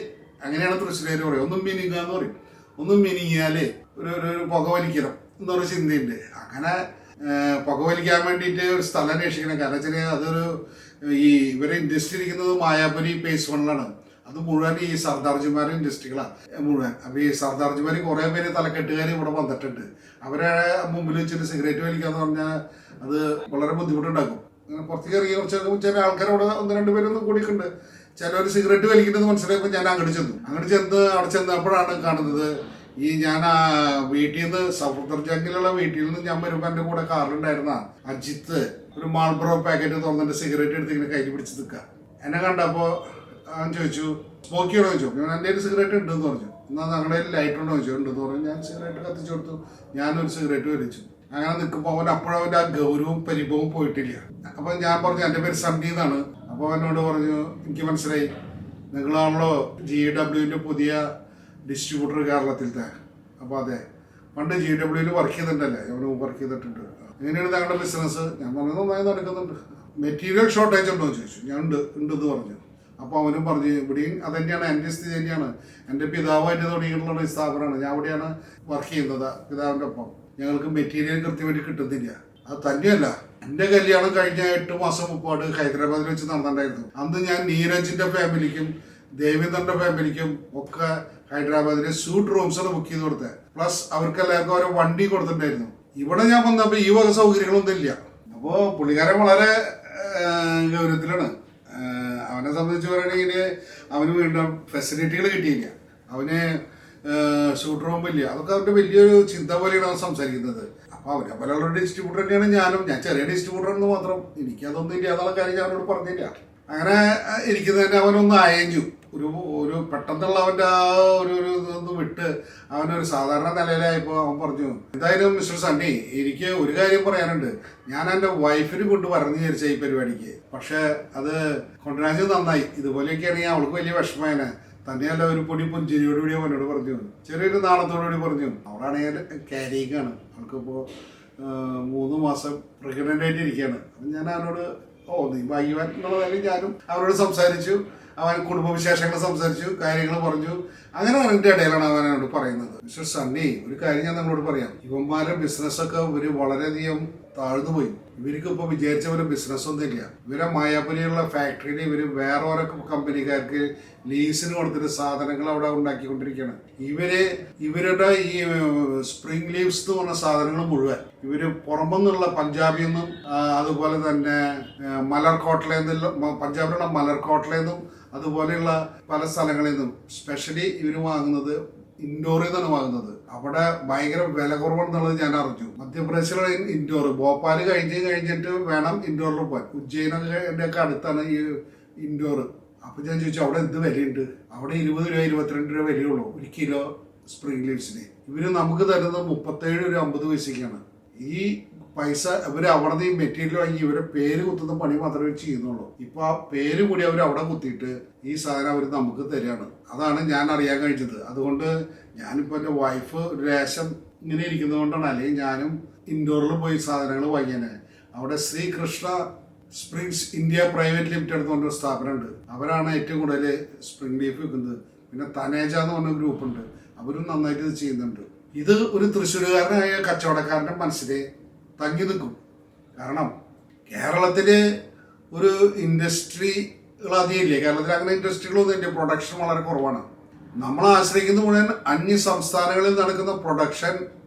അങ്ങനെയാണ് തൃശ്ശൂർ പറയും, ഒന്നും മിനിങ്ങുക എന്ന് പറയും. ഒന്നും മിനിങ്ങിയാല് ഒരു പുകവലിക്കണം എന്നൊരു ചിന്തയുണ്ട്. അങ്ങനെ പുകവലിക്കാൻ വേണ്ടിയിട്ട് ഒരു സ്ഥലം അന്വേഷിക്കണം. കാരണം വെച്ചാൽ അതൊരു ഇവരെ ഇൻഡസ്ട്രി ഇരിക്കുന്നത് മായാപുരി പേസ് വണ്ണിലാണ്. അത് മുഴുവൻ ഈ സർദാർജിമാരുടെ ഇൻഡസ്ട്രികളാണ് മുഴുവൻ. അപ്പോൾ ഈ സർദാർജിമാർ കുറേ പേര് തലക്കെട്ടുകാർ ഇവിടെ വന്നിട്ടുണ്ട്. അവരെ മുമ്പിൽ വെച്ചിട്ട് സിഗരറ്റ് വലിക്കാന്ന് പറഞ്ഞാൽ അത് വളരെ ബുദ്ധിമുട്ടുണ്ടാക്കും. പുറത്തേക്ക് ഇറങ്ങി കുറച്ചൊക്കെ ചില ആൾക്കാർ അവിടെ 1-2 പേരൊന്നും കൂടിയിട്ടുണ്ട്. ചിലവർ സിഗരറ്റ് വലിക്കുന്നത് മനസ്സിലായപ്പോൾ ഞാൻ അങ്ങോട്ട് ചെന്നു. അവിടെ ചെന്നപ്പോഴാണ് കാണുന്നത് ഞാൻ വീട്ടിൽ നിന്ന് സഫദർജംഗിലുള്ള വീട്ടിൽ നിന്ന് ഞാൻ വരുമ്പോൾ എൻ്റെ കൂടെ കാറിലുണ്ടായിരുന്ന അജിത്ത് ഒരു മാൾബ്രോ പാക്കറ്റ് തുറന്നിട്ട് സിഗരറ്റ് എടുത്ത് ഇങ്ങനെ കയ്യിൽ പിടിച്ച് നിൽക്കുക. എന്നെ കണ്ടപ്പോൾ അവൻ ചോദിച്ചു സ്മോക്ക് ചെയ്യണോ ചോദിച്ചു. ഞാൻ എൻ്റെ ഒരു സിഗരറ്റ് ഉണ്ടെന്ന് പറഞ്ഞു. എന്നാൽ ഞങ്ങളുടെ ലൈറ്റ് ഉണ്ടോ ചോദിച്ചു. ഉണ്ടെന്ന് പറഞ്ഞു. ഞാൻ സിഗരറ്റ് കത്തിച്ചു കൊടുത്തു. ഞാനൊരു സിഗരറ്റ് വലിച്ചു. അങ്ങനെ നിൽക്കുമ്പോൾ അപ്പോഴവൻ്റെ ആ ഗൗരവവും പരിഭവവും പോയിട്ടില്ല. അപ്പോൾ ഞാൻ പറഞ്ഞു എൻ്റെ പേര് സണ്ണി എന്നാണ്. അപ്പോൾ അവനോട് പറഞ്ഞു എനിക്ക് മനസ്സിലായി, നിങ്ങളാണല്ലോ GWൻ്റെ പുതിയ ഡിസ്ട്രിബ്യൂട്ടർ കേരളത്തിലത്തെ. അപ്പോൾ അതെ, പണ്ട് GWയിൽ വർക്ക് ചെയ്തിട്ടുണ്ടല്ലേ, അവന് വർക്ക് ചെയ്തിട്ടുണ്ട്. എങ്ങനെയാണ് ഞങ്ങളുടെ ബിസിനസ്? ഞാൻ പറഞ്ഞു നന്നായി നടക്കുന്നുണ്ട്. മെറ്റീരിയൽ ഷോർട്ടേജ് ഉണ്ടോ എന്ന് ചോദിച്ചു. ഞാൻ ഉണ്ടെന്ന് പറഞ്ഞു. അപ്പോൾ അവനും പറഞ്ഞു ഇവിടെയും അതന്നെയാണ്, എൻ്റെ സ്ഥിതി തന്നെയാണ്. എൻ്റെ പിതാവായിട്ട് തുടങ്ങിയിട്ടുള്ള ഒരു സ്ഥാപനമാണ്, ഞാൻ അവിടെയാണ് വർക്ക് ചെയ്യുന്നത് പിതാവിൻ്റെ ഒപ്പം. ഞങ്ങൾക്ക് മെറ്റീരിയൽ കൃത്യമായിട്ട് കിട്ടുന്നില്ല. അത് തന്നെയല്ല, എൻ്റെ കല്യാണം കഴിഞ്ഞ 8 മാസം മുമ്പാട് ഹൈദരാബാദിൽ വെച്ച് നടന്നിട്ടുണ്ടായിരുന്നു. അന്ന് ഞാൻ നീരജിൻ്റെ ഫാമിലിക്കും ദേവേന്ദ്രൻ്റെ ഫാമിലിക്കും ഒക്കെ ഹൈദരാബാദിലെ സ്യൂട്ട് റൂംസാണ് ബുക്ക് ചെയ്ത് കൊടുത്തത്. പ്ലസ് അവർക്ക് എല്ലാവർക്കും ഓരോ വണ്ടി കൊടുത്തിട്ടുണ്ടായിരുന്നു. ഇവിടെ ഞാൻ വന്നപ്പോൾ ഈ വക സൗകര്യങ്ങളൊന്നും ഇല്ല. അപ്പോൾ പുള്ളിക്കാരൻ വളരെ ഗൗരവത്തിലാണ്. അവനെ സംബന്ധിച്ച് പറയുകയാണെങ്കിൽ അവന് വീണ്ടും ഫെസിലിറ്റികൾ കിട്ടിയില്ല, അവന് ഷൂട്ട് റൂമില്ല. അതൊക്കെ അവൻ്റെ വലിയൊരു ചിന്ത പോലെയാണ് അവൻ സംസാരിക്കുന്നത്. അപ്പോൾ അവനെ പോലെയുള്ള ഡിസ്ട്രിബ്യൂട്ടർ തന്നെയാണ് ഞാനും. ഞാൻ ചെറിയ ഡിസ്ട്രിബ്യൂട്ടർ എന്ന് മാത്രം, എനിക്കതൊന്നും ഇല്ല എന്നുള്ള കാര്യം ഞാൻ അവനോട് പറഞ്ഞില്ല. അങ്ങനെ ഇരിക്കുന്നതന്നെ അവനൊന്ന് അയഞ്ഞു. ഒരു പെട്ടെന്നുള്ള അവൻ്റെ ആ ഒരു ഇതൊന്ന് വിട്ട് അവനൊരു സാധാരണ നിലയിലായപ്പോൾ അവൻ പറഞ്ഞു, എന്തായാലും മിസ്റ്റർ സണ്ണി, എനിക്ക് ഒരു കാര്യം പറയാനുണ്ട്. ഞാൻ എൻ്റെ വൈഫിന് കൊണ്ട് പറഞ്ഞു വിചാരിച്ച ഈ പരിപാടിക്ക്, പക്ഷെ അത് കൊണ്ടുവരാൻ നന്നായി. ഇതുപോലെയൊക്കെയാണെങ്കിൽ അവൾക്ക് വലിയ വിഷമേനെ. തന്നെയല്ല, ഒരു പൊടി പുഞ്ചിരിയോടുകൂടി അവനോട് പറഞ്ഞു, ചെറിയൊരു നാണത്തോടുകൂടി പറഞ്ഞു. അവളാണെങ്കിൽ ക്യാരിങ്ങാണ്, അവൾക്കിപ്പോൾ 3 മാസം പ്രഗ്നൻ്റ് ആയിട്ട് ഇരിക്കുകയാണ്. അപ്പം ഞാൻ അവനോട് നീ ഭാഗ്യവാൻ എന്നുള്ള കാര്യം ഞാനും അവരോട് സംസാരിച്ചു. അവൻ കുടുംബവിശേഷങ്ങൾ സംസാരിച്ചു, കാര്യങ്ങൾ പറഞ്ഞു. അങ്ങനെ അതിൻ്റെ ഇടയിലാണ് അവൻ എന്നോട് പറയുന്നത്, മിസ്റ്റർ സണ്ണി, ഒരു കാര്യം ഞാൻ നിങ്ങളോട് പറയാം. ഇവന്മാരുടെ ബിസിനസ്സൊക്കെ ഇവര് വളരെയധികം താഴ്ന്നു പോയി. ഇവർക്ക് ഇപ്പോൾ വിചാരിച്ച പോലെ ബിസിനസ്സൊന്നും ഇല്ല. ഇവരെ മായാപുരിയുള്ള ഫാക്ടറിയിൽ ഇവർ വേറെ ഓരോ കമ്പനിക്കാർക്ക് ലീസിന് കൊടുത്തിട്ട് സാധനങ്ങൾ അവിടെ ഉണ്ടാക്കിക്കൊണ്ടിരിക്കുകയാണ്. ഇവരുടെ ഈ സ്പ്രിംഗ് ലീവ്സ് എന്ന് പറഞ്ഞ സാധനങ്ങൾ മുഴുവൻ ഇവര് പുറമെന്നുള്ള പഞ്ചാബിൽ നിന്നും അതുപോലെ തന്നെ പഞ്ചാബിലുള്ള മലർക്കോട്ടിലെന്നും അതുപോലെയുള്ള പല സ്ഥലങ്ങളിൽ നിന്നും സ്പെഷ്യലി ഇവർ വാങ്ങുന്നത് ഇൻഡോറിൽ നിന്നാണ് വാങ്ങുന്നത്. അവിടെ ഭയങ്കര വില കുറവെന്നുള്ളത് ഞാൻ അറിഞ്ഞു. മധ്യപ്രദേശിലുള്ള ഇൻഡോർ, ഭോപ്പാൽ കഴിഞ്ഞിട്ട് വേണം ഇൻഡോറിൽ പോകാൻ. ഉജ്ജയിനൊക്കെ ഒക്കെ അടുത്താണ് ഈ ഇൻഡോർ. അപ്പം ഞാൻ ചോദിച്ചു, അവിടെ എന്ത് വിലയുണ്ട്? അവിടെ 20 രൂപ 22 രൂപ വിലയുള്ളൂ 1 കിലോ സ്പ്രിംഗ് ലീവ്സിന്. ഇവര് നമുക്ക് തരുന്നത് 37 രൂപ 50 പൈസയ്ക്കാണ്. ഈ പൈസ ഇവർ അവിടെ നിന്ന് ഈ മെറ്റീരിയൽ വാങ്ങി ഇവരെ പേര് കുത്തുന്ന പണി മാത്രമേ ചെയ്യുന്നുള്ളൂ. ഇപ്പൊ ആ പേര് കൂടി അവർ അവിടെ കുത്തിയിട്ട് ഈ സാധനം അവർ നമുക്ക് തരികയാണ്. അതാണ് ഞാൻ അറിയാൻ കഴിഞ്ഞത്. അതുകൊണ്ട് ഞാനിപ്പോൾ എൻ്റെ വൈഫ് ഒരു ലേശം ഇങ്ങനെ ഇരിക്കുന്നത് കൊണ്ടാണ്, അല്ലെങ്കിൽ ഞാനും ഇൻഡോറിൽ പോയി സാധനങ്ങൾ വാങ്ങിയാനെ. അവിടെ Srikrishna springs India private limited എന്ന് പറഞ്ഞൊരു സ്ഥാപനമുണ്ട്. അവരാണ് ഏറ്റവും കൂടുതൽ സ്പ്രിംഗ് ലീഫ് വെക്കുന്നത്. പിന്നെ തനേജ എന്ന് പറഞ്ഞ ഗ്രൂപ്പുണ്ട്, അവരും നന്നായിട്ട് ഇത് ചെയ്യുന്നുണ്ട്. ഇത് ഒരു തൃശ്ശൂരുകാരനായ കച്ചവടക്കാരൻ്റെ മനസ്സിൽ തങ്ങി നിൽക്കും. കാരണം കേരളത്തിൽ ഒരു ഇൻഡസ്ട്രികൾ അധികം ഇല്ല. കേരളത്തിൽ അങ്ങനെ ഇൻഡസ്ട്രികളൊന്നും ഇല്ല. പ്രൊഡക്ഷൻ വളരെ കുറവാണ്. നമ്മൾ ആശ്രയിക്കുന്ന മുഴുവൻ അന്യ സംസ്ഥാനങ്ങളിൽ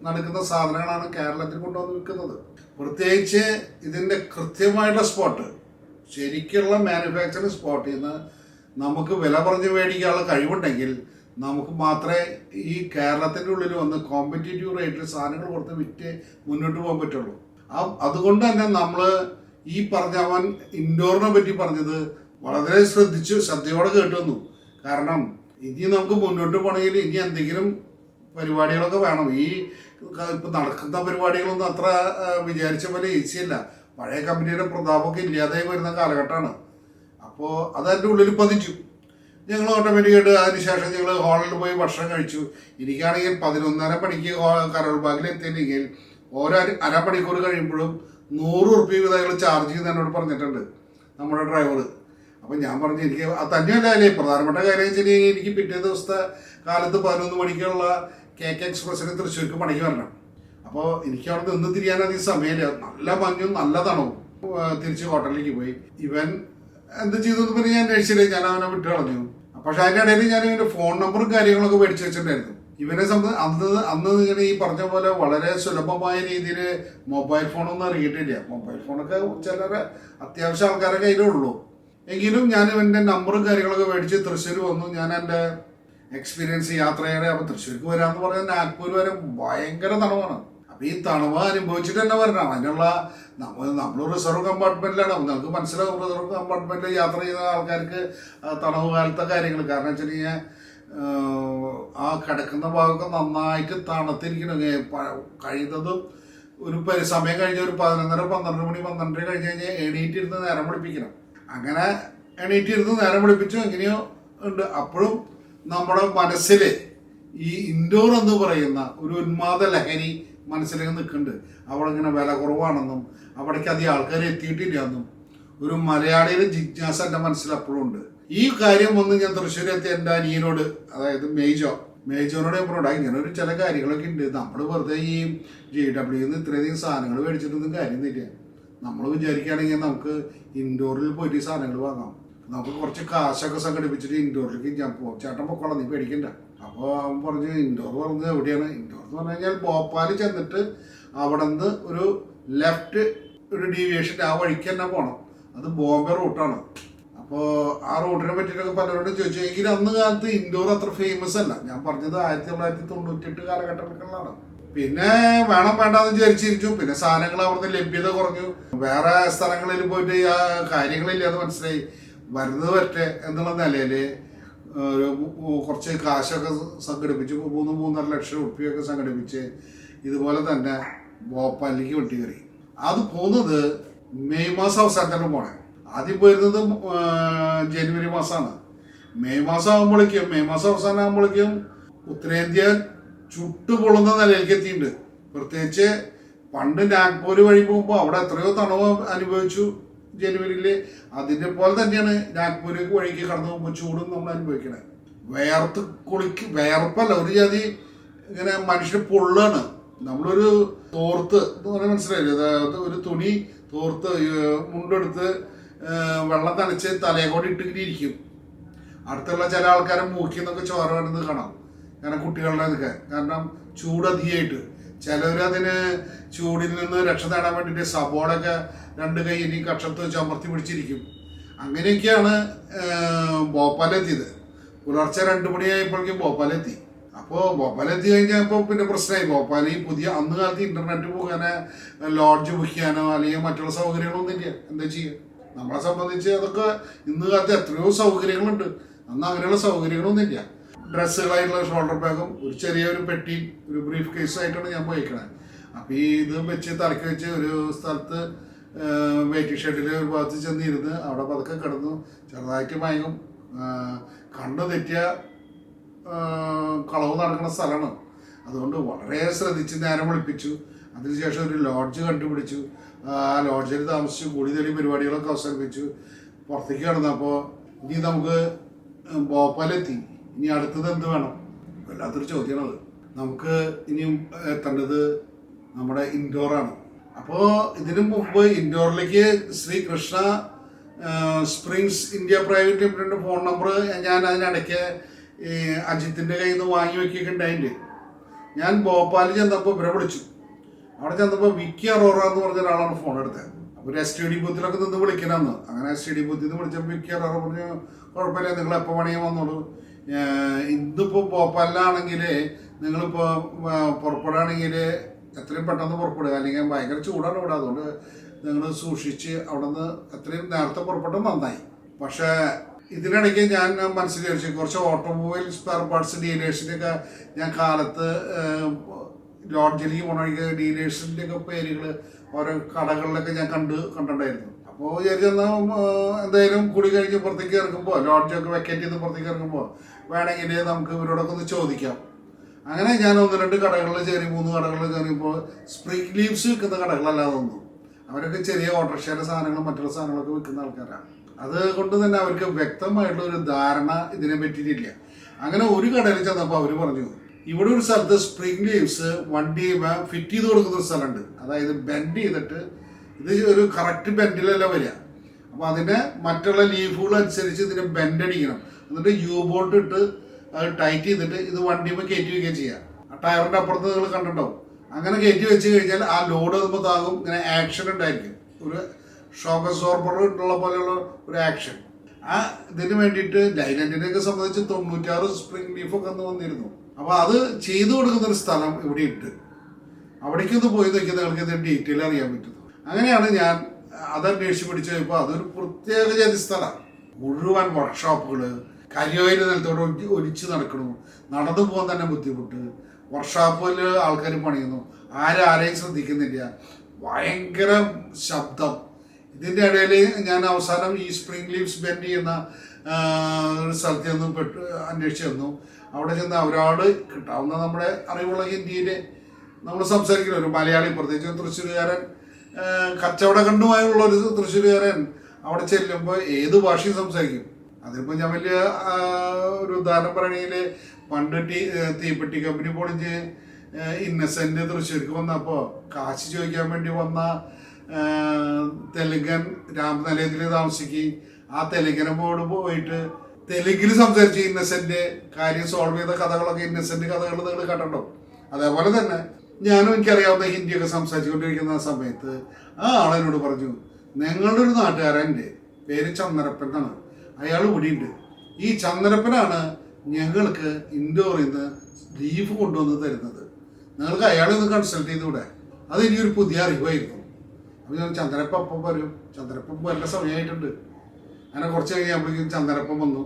നടക്കുന്ന സാധനങ്ങളാണ് കേരളത്തിൽ കൊണ്ടുവന്ന് വിൽക്കുന്നത്. പ്രത്യേകിച്ച് ഇതിൻ്റെ കൃത്യമായിട്ടുള്ള സ്പോട്ട്, ശരിക്കുള്ള മാനുഫാക്ചറിങ് സ്പോട്ടിൽ നിന്ന് നമുക്ക് വില പറഞ്ഞ് മേടിക്കാനുള്ള കഴിവുണ്ടെങ്കിൽ നമുക്ക് മാത്രമേ ഈ കേരളത്തിൻ്റെ ഉള്ളിൽ വന്ന് കോമ്പറ്റേറ്റീവ് റേറ്റിൽ സാധനങ്ങൾ കൊടുത്ത് വിറ്റ് മുന്നോട്ട് പോകാൻ പറ്റുള്ളൂ. അതുകൊണ്ട് തന്നെ നമ്മൾ ഈ അവൻ ഇൻഡോറിനെ പറ്റി പറഞ്ഞത് വളരെ ശ്രദ്ധയോടെ കേട്ടു വന്നു. കാരണം ഇനി നമുക്ക് മുന്നോട്ട് പോകണമെങ്കിൽ ഇനി എന്തെങ്കിലും പരിപാടികളൊക്കെ വേണം. ഈ ഇപ്പം നടക്കുന്ന പരിപാടികളൊന്നും അത്ര വിചാരിച്ച പോലെ ഈസിയല്ല. പഴയ കമ്പനിയുടെ പ്രതാപമൊക്കെ ഇല്ലാതായി വരുന്ന കാലഘട്ടമാണ്. അപ്പോൾ അതതിൻ്റെ ഉള്ളിൽ പതിച്ചു. ഞങ്ങൾ ഓട്ടോമാറ്റിക്കായിട്ട് അതിനുശേഷം ഞങ്ങൾ ഹോളിൽ പോയി ഭക്ഷണം കഴിച്ചു. എനിക്കാണെങ്കിൽ 11:30 മണിക്ക് കരോൾ ബാഗിൽ എത്തിയില്ലെങ്കിൽ ഓരോ അരമണിക്കൂർ കഴിയുമ്പോഴും 100 ഉറുപ്പിക വീതം അയാൾ ചാർജ് ചെയ്യുന്ന എന്നോട് പറഞ്ഞിട്ടുണ്ട് നമ്മുടെ ഡ്രൈവർ. അപ്പം ഞാൻ പറഞ്ഞു, എനിക്ക് അത് തന്നെയല്ല അല്ലേ പ്രധാനപ്പെട്ട കാര്യം വെച്ചാൽ എനിക്ക് പിറ്റേ ദിവസത്തെ കാലത്ത് 11 മണിക്കുള്ള KK എക്സ്പ്രസ്സിന് തൃശ്ശൂർക്ക് പണിക്ക് വരണം. അപ്പോൾ എനിക്ക് അവിടെ നിന്ന് തിരിയാനധികം സമയമില്ല. നല്ല മഞ്ഞും നല്ല തണവും. തിരിച്ച് ഹോട്ടലിലേക്ക് പോയി. ഇവൻ എന്ത് ചെയ്തു എന്ന് പറഞ്ഞാൽ ഞാൻ അന്വേഷിച്ചില്ലേ, ഞാൻ അവനെ വിട്ടു കളഞ്ഞു. പക്ഷെ അതിൻ്റെ ഇടയിൽ ഞാൻ ഇവൻ്റെ ഫോൺ നമ്പറും കാര്യങ്ങളൊക്കെ മേടിച്ച് വെച്ചിട്ടുണ്ടായിരുന്നു. ഇവനെ അന്ന് ഇങ്ങനെ ഈ പറഞ്ഞ പോലെ വളരെ സുലഭമായ രീതിയിൽ മൊബൈൽ ഫോണൊന്നും അറിയിട്ടില്ല. മൊബൈൽ ഫോണൊക്കെ ചിലരെ അത്യാവശ്യം ആൾക്കാരുടെ കയ്യിലേ ഉള്ളൂ. എങ്കിലും ഞാൻ ഇവൻ്റെ നമ്പറും കാര്യങ്ങളൊക്കെ മേടിച്ച് തൃശ്ശൂർ വന്നു. ഞാൻ എൻ്റെ എക്സ്പീരിയൻസ് യാത്രയുടെ അപ്പോൾ തൃശ്ശൂർക്ക് വരാമെന്ന് പറഞ്ഞാൽ നാഗ്പൂർ വരെ ഭയങ്കര തണുവാണ്. അപ്പം ഈ തണുവ് അനുഭവിച്ചിട്ട് തന്നെ വരണം. അതിനുള്ള നമ്മൾ റിസർവ് കമ്പാർട്ട്മെൻറ്റിലാണ്, നമുക്ക് മനസ്സിലാവും റിസർവ് കമ്പാർട്ട്മെൻറ്റിൽ യാത്ര ചെയ്യുന്ന ആൾക്കാർക്ക് തണുവ് കാലത്തെ കാര്യങ്ങൾ. കാരണം വെച്ച് കഴിഞ്ഞാൽ ആ കിടക്കുന്ന ഭാഗമൊക്കെ നന്നായിട്ട് തണുത്തിരിക്കണം. കഴിയുന്നതും ഒരു സമയം കഴിഞ്ഞ ഒരു 11:30 12 മണി 12 കഴിഞ്ഞ് കഴിഞ്ഞാൽ എണീറ്റിരുന്ന് നേരം വിളിപ്പിക്കണം. അങ്ങനെ എണീറ്റിരുന്ന് നേരം വിളിപ്പിച്ചു എങ്ങനെയോ ഉണ്ട്. അപ്പോഴും നമ്മുടെ മനസ്സിൽ ഈ ഇൻഡോർ എന്ന് പറയുന്ന ഒരു ഉന്മാദ ലഹരി മനസ്സിലേക്ക് നിൽക്കുന്നുണ്ട്. അവിടെ ഇങ്ങനെ വില കുറവാണെന്നും അവിടേക്ക് അധികം ആൾക്കാർ എത്തിയിട്ടില്ല എന്നും ഒരു മലയാളിയുടെ ജിജ്ഞാസ എൻ്റെ മനസ്സിൽ അപ്പോഴും ഉണ്ട്. ഈ കാര്യം ഒന്ന് ഞാൻ തൃശ്ശൂരെത്തി എൻ്റെ അനിയനോട്, അതായത് മേജോനോട് ഞാൻ പറഞ്ഞോടാ ഇങ്ങനെ ഒരു ചില കാര്യങ്ങളൊക്കെ ഉണ്ട്. നമ്മൾ വെറുതെ ഈ GW ഇത്രയധികം സാധനങ്ങൾ മേടിച്ചിട്ടൊന്നും കാര്യമൊന്നുമില്ല. നമ്മൾ വിചാരിക്കുകയാണെങ്കിൽ നമുക്ക് ഇൻഡോറിൽ പോയിട്ട് ഈ സാധനങ്ങൾ വാങ്ങാം. നമുക്ക് കുറച്ച് കാശൊക്കെ സംഘടിപ്പിച്ചിട്ട് ഇൻഡോറിലേക്ക് ഞാൻ പോകും. ചേട്ടൻ പൊക്കോളാം, നീ പേടിക്കണ്ട. അപ്പോൾ അവൻ പറഞ്ഞു ഇൻഡോർ പറഞ്ഞത് എവിടെയാണ്? ഇൻഡോർ എന്ന് പറഞ്ഞു കഴിഞ്ഞാൽ ഭോപ്പാൽ ചെന്നിട്ട് അവിടെ നിന്ന് ഒരു ലെഫ്റ്റ് ഒരു ഡീവിയേഷൻ ആ വഴിക്ക് തന്നെ പോകണം. അത് ബോംബെ റൂട്ടാണ്. അപ്പോൾ ആ റൂട്ടിനെ പറ്റിയിട്ടൊക്കെ പലരോടും ചോദിച്ചു. എങ്കിലും അന്ന് കാലത്ത് ഇൻഡോർ അത്ര ഫേമസ് അല്ല. ഞാൻ പറഞ്ഞത് 1998 കാലഘട്ടങ്ങളിലാണ്. പിന്നെ വേണം വേണ്ടാന്ന് വിചാരിച്ചിരിച്ചു. പിന്നെ സാധനങ്ങൾ അവിടുന്ന് ലഭ്യത കുറഞ്ഞു. വേറെ സ്ഥലങ്ങളിൽ പോയിട്ട് ആ കാര്യങ്ങളില്ല എന്ന് മനസ്സിലായി. വരുന്നത് പറ്റേ എന്നുള്ള നിലയിൽ കുറച്ച് കാശൊക്കെ സംഘടിപ്പിച്ച് 3-3.5 ലക്ഷം റുപ്യൊക്കെ സംഘടിപ്പിച്ച് ഇതുപോലെ തന്നെ ഭോപ്പാലിലേക്ക് വെട്ടി കയറി. അത് പോകുന്നത് മെയ് മാസം അവസാനത്താണ് പോണേ. ആദ്യം പോയിരുന്നത് ജനുവരി മാസമാണ്. മെയ് മാസം അവസാനം ആകുമ്പോഴേക്കും ഉത്തരേന്ത്യ ചുട്ടുപൊള്ളുന്ന നിലയിലേക്ക് എത്തിയിട്ടുണ്ട്. പ്രത്യേകിച്ച് പണ്ട് നാഗ്പൂർ വഴി പോകുമ്പോൾ അവിടെ എത്രയോ തണുവ് അനുഭവിച്ചു ജനുവരിയിൽ. അതിൻ്റെ പോലെ തന്നെയാണ് നാഗ്പൂർ വഴിക്ക് കടന്നു പോകുമ്പോൾ ചൂടും നമ്മൾ അനുഭവിക്കണേ. വിയർപ്പല്ല, ഒരു ജാതി ഇങ്ങനെ മനുഷ്യന് പൊള്ളാണ്. നമ്മളൊരു തോർത്ത് എന്ന് പറഞ്ഞാൽ മനസ്സിലായില്ലേ, അതായത് ഒരു തുണി തോർത്ത് മുണ്ടെടുത്ത് വെള്ളം തളിച്ച് തലയെ കൂടെ ഇട്ടിങ്ങനെ ഇരിക്കും. അടുത്തുള്ള ചില ആൾക്കാരെ മൂക്കിൽ നിന്നൊക്കെ ചോര വരുന്നത് കാണാം. കാരണം കുട്ടികളുടെ ഇതൊക്കെ കാരണം ചൂട് അധികമായിട്ട്. ചിലവരതിന് ചൂടിൽ നിന്ന് രക്ഷ നേടാൻ വേണ്ടിയിട്ട് സബോളൊക്കെ 2 കൈ ഇനി കക്ഷത്ത് വെച്ച് അമർത്തി പിടിച്ചിരിക്കും. അങ്ങനെയൊക്കെയാണ് ഭോപ്പാലെത്തിയത്. പുലർച്ചെ 2 മണിയായപ്പോഴേക്കും ഭോപ്പാലെത്തി. അപ്പോൾ ഭോപ്പാലെത്തി കഴിഞ്ഞപ്പോൾ പിന്നെ പ്രശ്നമായി. ഭോപ്പാൽ ഈ പുതിയ അന്ന് കാലത്ത് ഇന്റർനെറ്റ് പോകാനോ ലോഡ്ജ് ബുക്ക് ചെയ്യാനോ അല്ലെങ്കിൽ മറ്റുള്ള സൗകര്യങ്ങളൊന്നും ഇല്ല. എന്താ ചെയ്യുക? നമ്മളെ സംബന്ധിച്ച് അതൊക്കെ ഇന്ന് കാലത്ത് എത്രയോ സൗകര്യങ്ങളുണ്ട്. അന്ന് അങ്ങനെയുള്ള സൗകര്യങ്ങളൊന്നും ഇല്ല. ഡ്രസ്സുകളായിട്ടുള്ള ഷോൾഡർ ബാഗും ഒരു ചെറിയൊരു പെട്ടി, ഒരു ബ്രീഫ് കേസായിട്ടാണ് ഞാൻ പോയിക്കണേ. അപ്പോൾ ഈ ഇത് വെച്ച് തലക്ക് വെച്ച് ഒരു സ്ഥലത്ത് വെയിറ്റിംഗ് ഷെഡിൽ ഒരു ഭാഗത്ത് ചെന്നിരുന്ന് അവിടെ പതുക്കെ കിടന്നു. ചെറുതായിട്ട് മയങ്ങും. കണ്ണു തെറ്റിയ കളവ് നടക്കുന്ന സ്ഥലമാണ്. അതുകൊണ്ട് വളരെ ശ്രദ്ധിച്ച് നേരം വിളിപ്പിച്ചു. അതിനുശേഷം ഒരു ലോഡ്ജ് കണ്ടുപിടിച്ചു. ആ ലോഡ്ജിൽ താമസിച്ചു. കൂടി തടി പരിപാടികളൊക്കെ അവസാനിപ്പിച്ചു. പുറത്തേക്ക് കിടന്നപ്പോൾ ഇനി നമുക്ക് ഭോപ്പാലെത്തി, ഇനി അടുത്തത് എന്ത് വേണം? വല്ലാത്തൊരു ചോദ്യമാണത്. നമുക്ക് ഇനിയും എത്തേണ്ടത് നമ്മുടെ ഇൻഡോറാണ്. അപ്പോൾ ഇതിനു മുമ്പ് ഇൻഡോറിലേക്ക് ശ്രീകൃഷ്ണ സ്പ്രിങ്സ് ഇന്ത്യ പ്രൈവറ്റ് ലിമിറ്റഡിൻ്റെ ഫോൺ നമ്പർ ഞാൻ അതിനിടയ്ക്ക് അജിത്തിൻ്റെ കയ്യിൽ നിന്ന് വാങ്ങി വയ്ക്കുകയൊക്കെ ഉണ്ടായിട്ടുണ്ട്. ഞാൻ ഭോപ്പാലിൽ ചെന്നപ്പോൾ ഇവരെ വിളിച്ചു. അവിടെ ചെന്നപ്പോൾ വിക്കി അറോറ എന്ന് പറഞ്ഞ ഒരാളാണ് ഫോൺ എടുത്തത്. അപ്പോൾ STD ബൂത്തിലൊക്കെ നിന്ന് വിളിക്കണമെന്ന്. അങ്ങനെ STD ബൂത്തിൽ നിന്ന് വിളിച്ചപ്പോൾ വിക്കി അറോറ പറഞ്ഞു കുഴപ്പമില്ല, നിങ്ങൾ എപ്പോൾ പണിയാൻ വന്നോളൂ. ഇന്നിപ്പോൾ ഭോപ്പാലിലാണെങ്കിൽ നിങ്ങളിപ്പോൾ പുറപ്പെടുകയാണെങ്കിൽ എത്രയും പെട്ടെന്ന് പുറപ്പെടുക, അല്ലെങ്കിൽ ഭയങ്കര ചൂടാണ് ഇവിടെ. അതുകൊണ്ട് നിങ്ങൾ സൂക്ഷിച്ച് അവിടെ നിന്ന് എത്രയും നേരത്തെ പുറപ്പെട്ടത് നന്നായി. പക്ഷേ ഇതിനിടയ്ക്ക് ഞാൻ മനസ്സിൽ വിചാരിച്ചു കുറച്ച് ഓട്ടോമൊബൈൽ സ്പെയർ പാർട്സ് ഡീലേഴ്സിൻ്റെയൊക്കെ ഞാൻ കാലത്ത് ലോഡ്ജിലേക്ക് പോകണ ഡീലേഴ്സിൻ്റെ ഒക്കെ പേരുകൾ ഓരോ കടകളിലൊക്കെ ഞാൻ കണ്ടിട്ടുണ്ടായിരുന്നു. അപ്പോൾ വിചാരിച്ചെന്നാൽ എന്തായാലും കുടി കഴിഞ്ഞ് പുറത്തേക്ക് ഇറങ്ങുമ്പോൾ ലോഡ്ജൊക്കെ വെക്കേറ്റ് ചെയ്ത് പുറത്തേക്ക് ഇറങ്ങുമ്പോൾ വേണമെങ്കിൽ നമുക്ക് ഇവരോടൊക്കെ ഒന്ന് ചോദിക്കാം. അങ്ങനെ ഞാൻ 1-2 കടകളിൽ കയറി, 3 കടകളിൽ കയറിയപ്പോൾ സ്പ്രിംഗ് ലീവ്സ് വിൽക്കുന്ന കടകളല്ലാതെ ഒന്നും. അവരൊക്കെ ചെറിയ ഓട്ടോറിക്ഷയുടെ സാധനങ്ങളും മറ്റുള്ള സാധനങ്ങളൊക്കെ വിൽക്കുന്ന ആൾക്കാരാണ്. അതുകൊണ്ട് തന്നെ അവർക്ക് വ്യക്തമായിട്ടുള്ള ഒരു ധാരണ ഇതിനെ പറ്റിയിട്ടില്ല. അങ്ങനെ ഒരു കടയിൽ ചെന്നപ്പോൾ അവർ പറഞ്ഞു ഇവിടെ ഒരു സ്ഥലത്ത് സ്പ്രിംഗ് ലീവ്സ് വണ്ടി ഫിറ്റ് ചെയ്ത് കൊടുക്കുന്ന ഒരു സ്ഥലമുണ്ട്. അതായത് ബെൻഡ് ചെയ്തിട്ട് ഇത് ഒരു കറക്റ്റ് ബെൻഡിലല്ല വരിക. അപ്പോൾ അതിൻ്റെ മറ്റുള്ള ലീഫുകൾ അനുസരിച്ച് ഇതിനെ ബെൻഡ് അടിക്കണം. എന്നിട്ട് ബോൾട്ട് ഇട്ട് അത് ടൈറ്റ് ചെയ്തിട്ട് ഇത് വണ്ടിയുമ്പോൾ കയറ്റി വയ്ക്കുകയും ചെയ്യാം. ആ ടയറിൻ്റെ അപ്പുറത്ത് നിങ്ങൾ കണ്ടിട്ടുണ്ടാവും. അങ്ങനെ കയറ്റി വെച്ച് കഴിഞ്ഞാൽ ആ ലോഡ് വരുമ്പോൾ താകും. ഇങ്ങനെ ആക്ഷൻ ഉണ്ടായിരിക്കും, ഒരു ഷോക്ക് അബ്സോർബർ ഉള്ള പോലെയുള്ള ഒരു ആക്ഷൻ. ആ ഇതിന് വേണ്ടിയിട്ട് ലൈലൻഡിനെയൊക്കെ സംബന്ധിച്ച് 96 സ്പ്രിംഗ് ലീഫൊക്കെ അന്ന് വന്നിരുന്നു. അപ്പോൾ അത് ചെയ്തു കൊടുക്കുന്നൊരു സ്ഥലം ഇവിടെ ഉണ്ട്. അവിടേക്കൊന്ന് പോയി നോക്കി നിങ്ങൾക്ക് ഇതിൻ്റെ ഡീറ്റെയിൽ അറിയാൻ പറ്റും. അങ്ങനെയാണ് ഞാൻ അതന്വേഷിച്ച് പിടിച്ച് പോയപ്പോൾ അതൊരു പ്രത്യേക ജാതി സ്ഥലമാണ്. മുഴുവൻ വർക്ക്ഷോപ്പുകൾ, കരിയോയിൽ നിലത്തോടെ ഒലിച്ച് നടക്കണു. നടന്നു പോകാൻ തന്നെ ബുദ്ധിമുട്ട്. വർക്ക്ഷോപ്പിൽ ആൾക്കാർ പണിയുന്നു, ആരെയും ശ്രദ്ധിക്കുന്നില്ല. ഭയങ്കര ശബ്ദം. ഇതിൻ്റെ ഇടയിൽ ഞാൻ അവസാനം ഈ സ്പ്രിംഗ് ലീവ്സ് ബെൻഡ് ചെയ്യുന്ന ഒരു സ്ഥലത്ത് ചെന്ന് അന്വേഷിച്ച് തന്നു. അവിടെ ചെന്ന് അവരോട് കിട്ടാവുന്ന നമ്മുടെ അറിവുള്ള ഹിന്ദിയിൽ നമ്മൾ സംസാരിക്കുന്ന ഒരു മലയാളി, പ്രത്യേകിച്ച് തൃശ്ശൂരുകാരൻ, കച്ചവട കണ്ണുമായുള്ള ഒരു തൃശ്ശൂരുകാരൻ അവിടെ ചെല്ലുമ്പോൾ ഏത് ഭാഷയും സംസാരിക്കും. അതിലിപ്പോൾ ഞാൻ വലിയ ഒരു ഉദാഹരണം പറയണമെങ്കിൽ പണ്ട് തീപ്പെട്ടി കമ്പനി പൊളിഞ്ഞ് ഇന്നസെന്റ് തൃശ്ശൂർക്ക് വന്നപ്പോൾ കാശ് ചോദിക്കാൻ വേണ്ടി വന്ന തെലുങ്കൻ രാമനിലയത്തിൽ താമസിക്കുകയും ആ തെലുങ്കനോട് പോയിട്ട് തെലുങ്കിൽ സംസാരിച്ച് ഇന്നസെന്റ് കാര്യം സോൾവ് ചെയ്ത കഥകളൊക്കെ ഇന്നസെന്റ് കഥകൾ നിങ്ങൾ കണ്ടോ. അതേപോലെ തന്നെ ഞാനും എനിക്കറിയാവുന്ന ഹിന്ദിയൊക്കെ സംസാരിച്ചുകൊണ്ടിരിക്കുന്ന സമയത്ത് ആ ആളെന്നോട് പറഞ്ഞു, ഞങ്ങളുടെ ഒരു നാട്ടുകാരൻ്റെ പേര് ചന്ദനപ്പൻ എന്നാണ്, അയാൾ ഇവിടെയുണ്ട്. ഈ ചന്ദനപ്പനാണ് ഞങ്ങൾക്ക് ഇൻഡോറിൽ നിന്ന് ലീഫ് കൊണ്ടുവന്ന് തരുന്നത്, നിങ്ങൾക്ക് അയാളെ ഒന്ന് കൺസൾട്ട് ചെയ്തുകൂടെ. അത് എനിക്കൊരു പുതിയ അറിവായിരുന്നു. അപ്പോൾ ഞാൻ ചന്ദനപ്പൻ അപ്പം വരും, ചന്ദനപ്പൻ വല്ല സമയമായിട്ടുണ്ട്. അങ്ങനെ കുറച്ച് കഴിഞ്ഞപ്പോഴേക്കും ചന്ദനപ്പൻ വന്നു.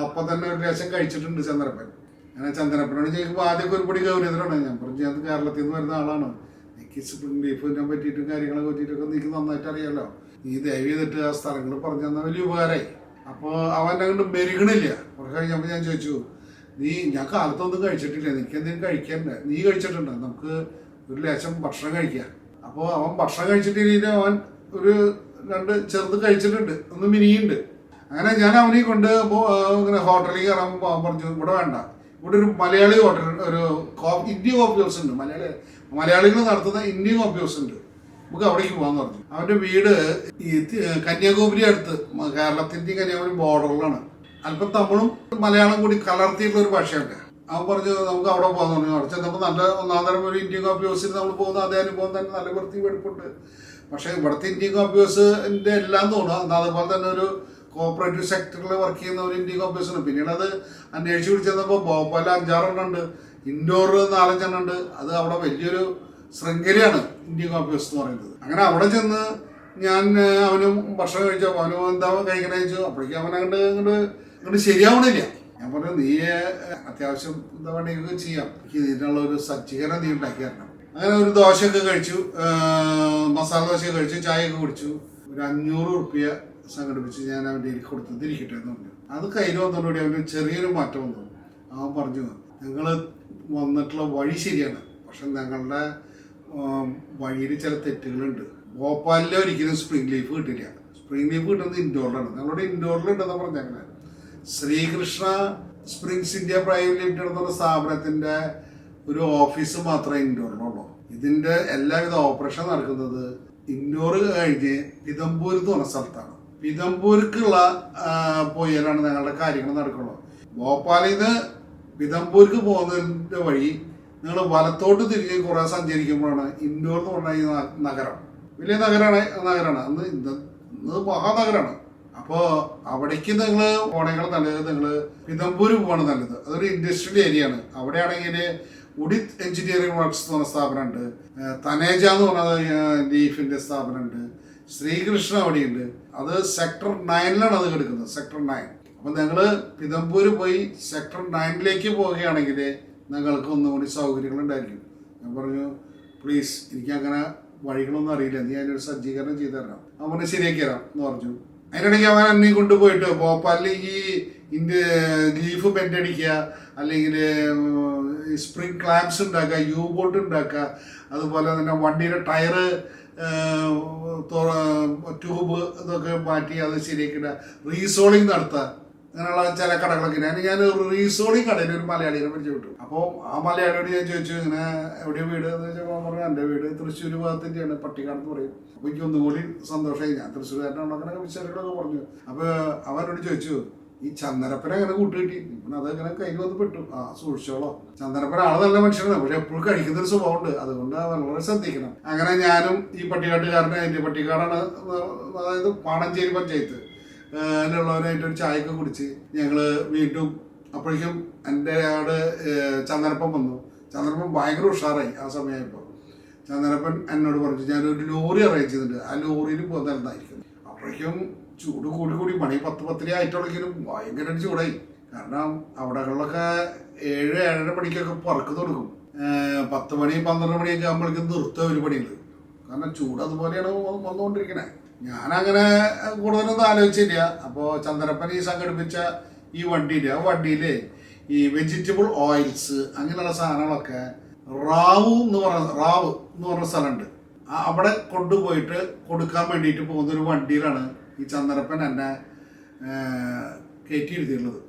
അപ്പം തന്നെ ഒരു ലേശം കഴിച്ചിട്ടുണ്ട് ചന്ദനപ്പൻ. അങ്ങനെ ചന്ദനപ്പനോട് ചോദിക്കുമ്പോൾ ആദ്യമൊക്കെ ഒരുപടി ഗൗരവത്തിലാണ്. ഞാൻ പറഞ്ഞു, ഞാൻ കേരളത്തിൽ നിന്ന് വരുന്ന ആളാണ്, എനിക്ക് സ്പ്രിംഗ് ലീഫിനെ പറ്റിയിട്ടും കാര്യങ്ങളെ പറ്റിയിട്ടൊക്കെ എനിക്ക് നന്നായിട്ട് അറിയാമല്ലോ, നീ ദയവ് ചെയ്തിട്ട് ആ സ്ഥലങ്ങൾ പറഞ്ഞു തന്നാൽ വലിയ ഉപകാരമായി. അപ്പോൾ അവൻ അങ്ങോട്ട് മെരുകണില്ല. കുറച്ച് കഴിഞ്ഞപ്പോൾ ഞാൻ ചോദിച്ചു, ഞാൻ കാലത്തൊന്നും കഴിച്ചിട്ടില്ല, എനിക്ക് എന്തെങ്കിലും കഴിക്കാനുണ്ട്, നീ കഴിച്ചിട്ടുണ്ട്, നമുക്ക് ഒരു ലേശം ഭക്ഷണം കഴിക്കാം. അപ്പോൾ അവൻ ഭക്ഷണം കഴിച്ചിട്ടില്ലെങ്കിൽ അവൻ ഒരു 2 ചെറുത് കഴിച്ചിട്ടുണ്ട്, ഒന്ന് മിനിയുണ്ട്. അങ്ങനെ ഞാൻ അവനെ കൊണ്ട് ഇങ്ങനെ ഹോട്ടലിൽ കയറാൻ പറഞ്ഞു, ഇവിടെ വേണ്ട, ഇവിടെ ഒരു മലയാളി ഹോട്ടൽ, ഒരു ഇന്ത്യൻ കോഫി ഹൗസ് ഉണ്ട്, മലയാളികൾ നടത്തുന്ന ഇന്ത്യൻ കോഫി ഹൗസ് ഉണ്ട്, നമുക്ക് അവിടേക്ക് പോകാന്ന് പറഞ്ഞു. അവൻ്റെ വീട് ഈ കന്യാകുമാരി അടുത്ത്, കേരളത്തിൻ്റെ കന്യാകുമാരി ബോർഡറിലാണ്. അല്പം തമിഴും മലയാളം കൂടി കലർത്തിയിട്ടുള്ള ഒരു ഭാഷയുണ്ട്. അവൻ പറഞ്ഞു നമുക്ക് അവിടെ പോകാന്ന് പറഞ്ഞു. അവിടെ ചെന്നപ്പോൾ നല്ല ഒന്നാം തരം ഒരു ഇന്ത്യൻ കോഫി ഹൗസിൽ നമ്മൾ പോകുന്ന അതേ അനുഭവം തന്നെ, നല്ല വൃത്തി വെടുപ്പുണ്ട്. പക്ഷേ ഇവിടുത്തെ ഇന്ത്യൻ കോഫി ഹൗസിൻ്റെ എല്ലാം തോന്നുന്നു അതുപോലെ തന്നെ ഒരു കോപ്പറേറ്റീവ് സെക്ടറിൽ വർക്ക് ചെയ്യുന്ന ഒരു ഇന്ത്യൻ കോഫി ഹൗസാണ്. പിന്നീട് അത് അന്വേഷിച്ച് പിടിച്ചപ്പോൾ ഭോപ്പാൽ 6 ഉണ്ട്, ഇൻഡോർ 4 ഉണ്ട്. അത് അവിടെ വലിയൊരു ശൃംഖലയാണ് ഇന്ത്യൻ കോഫി ഹൗസ് എന്ന് പറയുന്നത്. അങ്ങനെ അവിടെ ചെന്ന് ഞാൻ അവനും ഭക്ഷണം കഴിച്ചപ്പോൾ അവനും എന്താ കഴിക്കണ ചോദിച്ചു. അപ്പോഴേക്കും അവൻ അങ്ങോട്ട് ശരിയാവണില്ല. ഞാൻ പറഞ്ഞു, നീ അത്യാവശ്യം എന്താ വേണമെങ്കിൽ ചെയ്യാം, എനിക്ക് ഇതിനുള്ള ഒരു സജ്ജീകരണം നീ ഉണ്ടാക്കി തരണം. അങ്ങനെ ഒരു ദോശയൊക്കെ കഴിച്ചു, മസാല ദോശയൊക്കെ കഴിച്ചു, ചായയൊക്കെ കുടിച്ചു. ഒരു 500 റുപ്യ സംഘടിപ്പിച്ച് ഞാൻ അവൻ്റെ കൊടുത്തു, തിരിക്കട്ടെ എന്ന് പറഞ്ഞു. അത് കയ്യിൽ വന്നതോടുകൂടി അവൻ്റെ ചെറിയൊരു മാറ്റം വന്നു. അവൻ പറഞ്ഞു, നിങ്ങൾ വന്നിട്ടുള്ള വഴി ശരിയാണ്, പക്ഷെ ഞങ്ങളുടെ വഴിയിൽ ചില തെറ്റുകളുണ്ട്. ഭോപ്പാലിൽ ഒരിക്കലും സ്പ്രിംഗ് ലീഫ് കിട്ടില്ല, സ്പ്രിംഗ് ലീഫ് കിട്ടുന്നത് ഇൻഡോറിലാണ്, ഞങ്ങളുടെ ഇൻഡോറിലുണ്ടെന്ന് പറഞ്ഞങ്ങനെ. Srikrishna springs India private limited എന്നുള്ള സ്ഥാപനത്തിൻ്റെ ഒരു ഓഫീസ് മാത്രമേ ഇൻഡോറിലുള്ളൂ. ഇതിൻ്റെ എല്ലാവിധ ഓപ്പറേഷൻ നടക്കുന്നത് ഇൻഡോർ കഴിഞ്ഞ് പിതംപൂർ എന്ന് പറഞ്ഞ സ്ഥലത്താണ്. പിതംപൂർക്കുള്ള പോയാലാണ് ഞങ്ങളുടെ കാര്യങ്ങൾ നടക്കുള്ളൂ. ഭോപ്പാലിൽ നിന്ന് പിതംപൂർക്ക് പോകുന്നതിൻ്റെ വഴി നിങ്ങൾ വലത്തോട്ട് തിരിഞ്ഞ് കുറേ സഞ്ചരിക്കുമ്പോഴാണ് ഇൻഡോർ എന്ന് പറഞ്ഞ ഈ നഗരം. വലിയ നഗരമാണ് അന്ന് മഹാനഗരമാണ്. അപ്പോൾ അവിടേക്ക് നിങ്ങൾ പോണെങ്കിൽ നല്ലത് നിങ്ങൾ പിതംപൂർ പോവാണ് നല്ലത്. അതൊരു ഇൻഡസ്ട്രിയൽ ഏരിയ ആണ്. അവിടെയാണെങ്കിൽ ഉഡിത് എഞ്ചിനീയറിംഗ് വർക്ക്സ് എന്ന് പറഞ്ഞ സ്ഥാപനമുണ്ട്, തനേജ എന്ന് പറഞ്ഞ ലീഫിൻ്റെ സ്ഥാപനമുണ്ട്, ശ്രീകൃഷ്ണ അവിടെയുണ്ട്. അത് സെക്ടർ 9ലാണ് അത് കിടക്കുന്നത്, സെക്ടർ 9. അപ്പം നിങ്ങൾ പിതംപൂർ പോയി സെക്ടർ 9ലേക്ക് പോവുകയാണെങ്കിൽ നിങ്ങൾക്ക് ഒന്നുകൂടി സൗകര്യങ്ങളുണ്ടായിരിക്കും. ഞാൻ പറഞ്ഞു, പ്ലീസ് എനിക്കങ്ങനെ വഴികളൊന്നും അറിയില്ല, നീ അതിനൊരു സജ്ജീകരണം ചെയ്തു തരണം. അവനെ ശരിയാക്കി തരാം എന്ന് പറഞ്ഞു. അതിനിടയ്ക്ക് അവൻ എന്നെ കൊണ്ടുപോയിട്ട് ഭോപ്പാലിൽ ഈ ലീഫ് ബെൻഡടിക്കുക, അല്ലെങ്കിൽ സ്പ്രിംഗ് ക്ലാംപ്സ് ഉണ്ടാക്കുക, യു ബോട്ട് ഉണ്ടാക്കുക, അതുപോലെ തന്നെ വണ്ടിയുടെ ടയറ് ട്യൂബ് ഇതൊക്കെ മാറ്റി അത് ശരിയാക്കിയിട്ട് റീസോളിങ് നടത്തുക, അങ്ങനെയുള്ള ചില കടകളൊക്കെ. ഞാൻ റീസോളിങ് കടയിൽ ഒരു മലയാളിയെ പരിചയപ്പെട്ടു. അപ്പോൾ ആ മലയാളിയോട് ഞാൻ ചോദിച്ചു, ഇങ്ങനെ എവിടെയോ വീട് എന്ന് വെച്ചാൽ പറഞ്ഞു, എൻ്റെ വീട് തൃശ്ശൂർ ഭാഗത്തിൻ്റെയാണ്, പട്ടിക്കാട് എന്ന് പറയും. അപ്പോൾ എനിക്ക് ഒന്നുകൂടി സന്തോഷമായി, ഞാൻ തൃശ്ശൂർകാരനാണ്, അങ്ങനെ വിശേഷങ്ങളൊക്കെ പറഞ്ഞു. അപ്പോൾ അവനോട് ചോദിച്ചു, ഈ ചന്ദനപ്പന അങ്ങനെ കൂട്ടുകിട്ടി, ഇപ്പം അതങ്ങനെ കയ്യിൽ വന്ന് പെട്ടു, സൂക്ഷിച്ചോളോ. ചന്ദനപ്പന ആള് നല്ല മനുഷ്യനാണ്, പക്ഷെ എപ്പോഴും കഴിക്കുന്നൊരു സ്വഭാവമുണ്ട്, അതുകൊണ്ട് വളരെ ശ്രദ്ധിക്കണം. അങ്ങനെ ഞാനും ഈ പട്ടിക്കാട്ടുകാരനെ, എൻ്റെ പട്ടിക്കാടാണ്, അതായത് പാണഞ്ചേരി പഞ്ചായത്ത് ഉള്ളവരായിട്ടൊരു ചായയൊക്കെ കുടിച്ച് ഞങ്ങൾ വീണ്ടും. അപ്പോഴേക്കും എൻ്റെ ആട് ചന്ദനപ്പൻ വന്നു. ചന്ദനപ്പൻ ഭയങ്കര ഉഷാറായി. ആ സമയമായപ്പോൾ ചന്ദനപ്പൻ എന്നോട് പറഞ്ഞു, ഞാനൊരു ലോറി അറേഞ്ച് ചെയ്തിട്ടുണ്ട്, ആ ലോറിയിൽ പോകുന്നതായിരിക്കും. അപ്പോഴേക്കും ചൂട് കൂടി മണി 10-10 ആയിട്ടുള്ളെങ്കിലും ഭയങ്കര ചൂടായി. കാരണം അവിടങ്ങളിലൊക്കെ 7-7:30 മണിക്കൊക്കെ പറക്ക് തുടങ്ങും. 10 മണി 12 മണിയൊക്കെ ആകുമ്പോഴേക്കും നിർത്തുക ഒരു പണിയുണ്ട്. കാരണം ചൂട് അതുപോലെയാണ് വന്നുകൊണ്ടിരിക്കണേ. ഞാനങ്ങനെ കൂടുതലൊന്നും ആലോചിച്ചില്ല. അപ്പോൾ ചന്ദനപ്പൻ ഈ സംഘടിപ്പിച്ച ഈ വണ്ടിയിൽ, ആ വണ്ടിയിൽ ഈ വെജിറ്റബിൾ ഓയിൽസ് അങ്ങനെയുള്ള സാധനങ്ങളൊക്കെ റാവു എന്ന് പറഞ്ഞ സ്ഥലമുണ്ട്. അവിടെ കൊണ്ടുപോയിട്ട് കൊടുക്കാൻ വേണ്ടിയിട്ട് പോകുന്നൊരു വണ്ടിയിലാണ് ഈ ചന്ദനപ്പൻ എന്നെ കയറ്റിയിരുത്തിയുള്ളത്.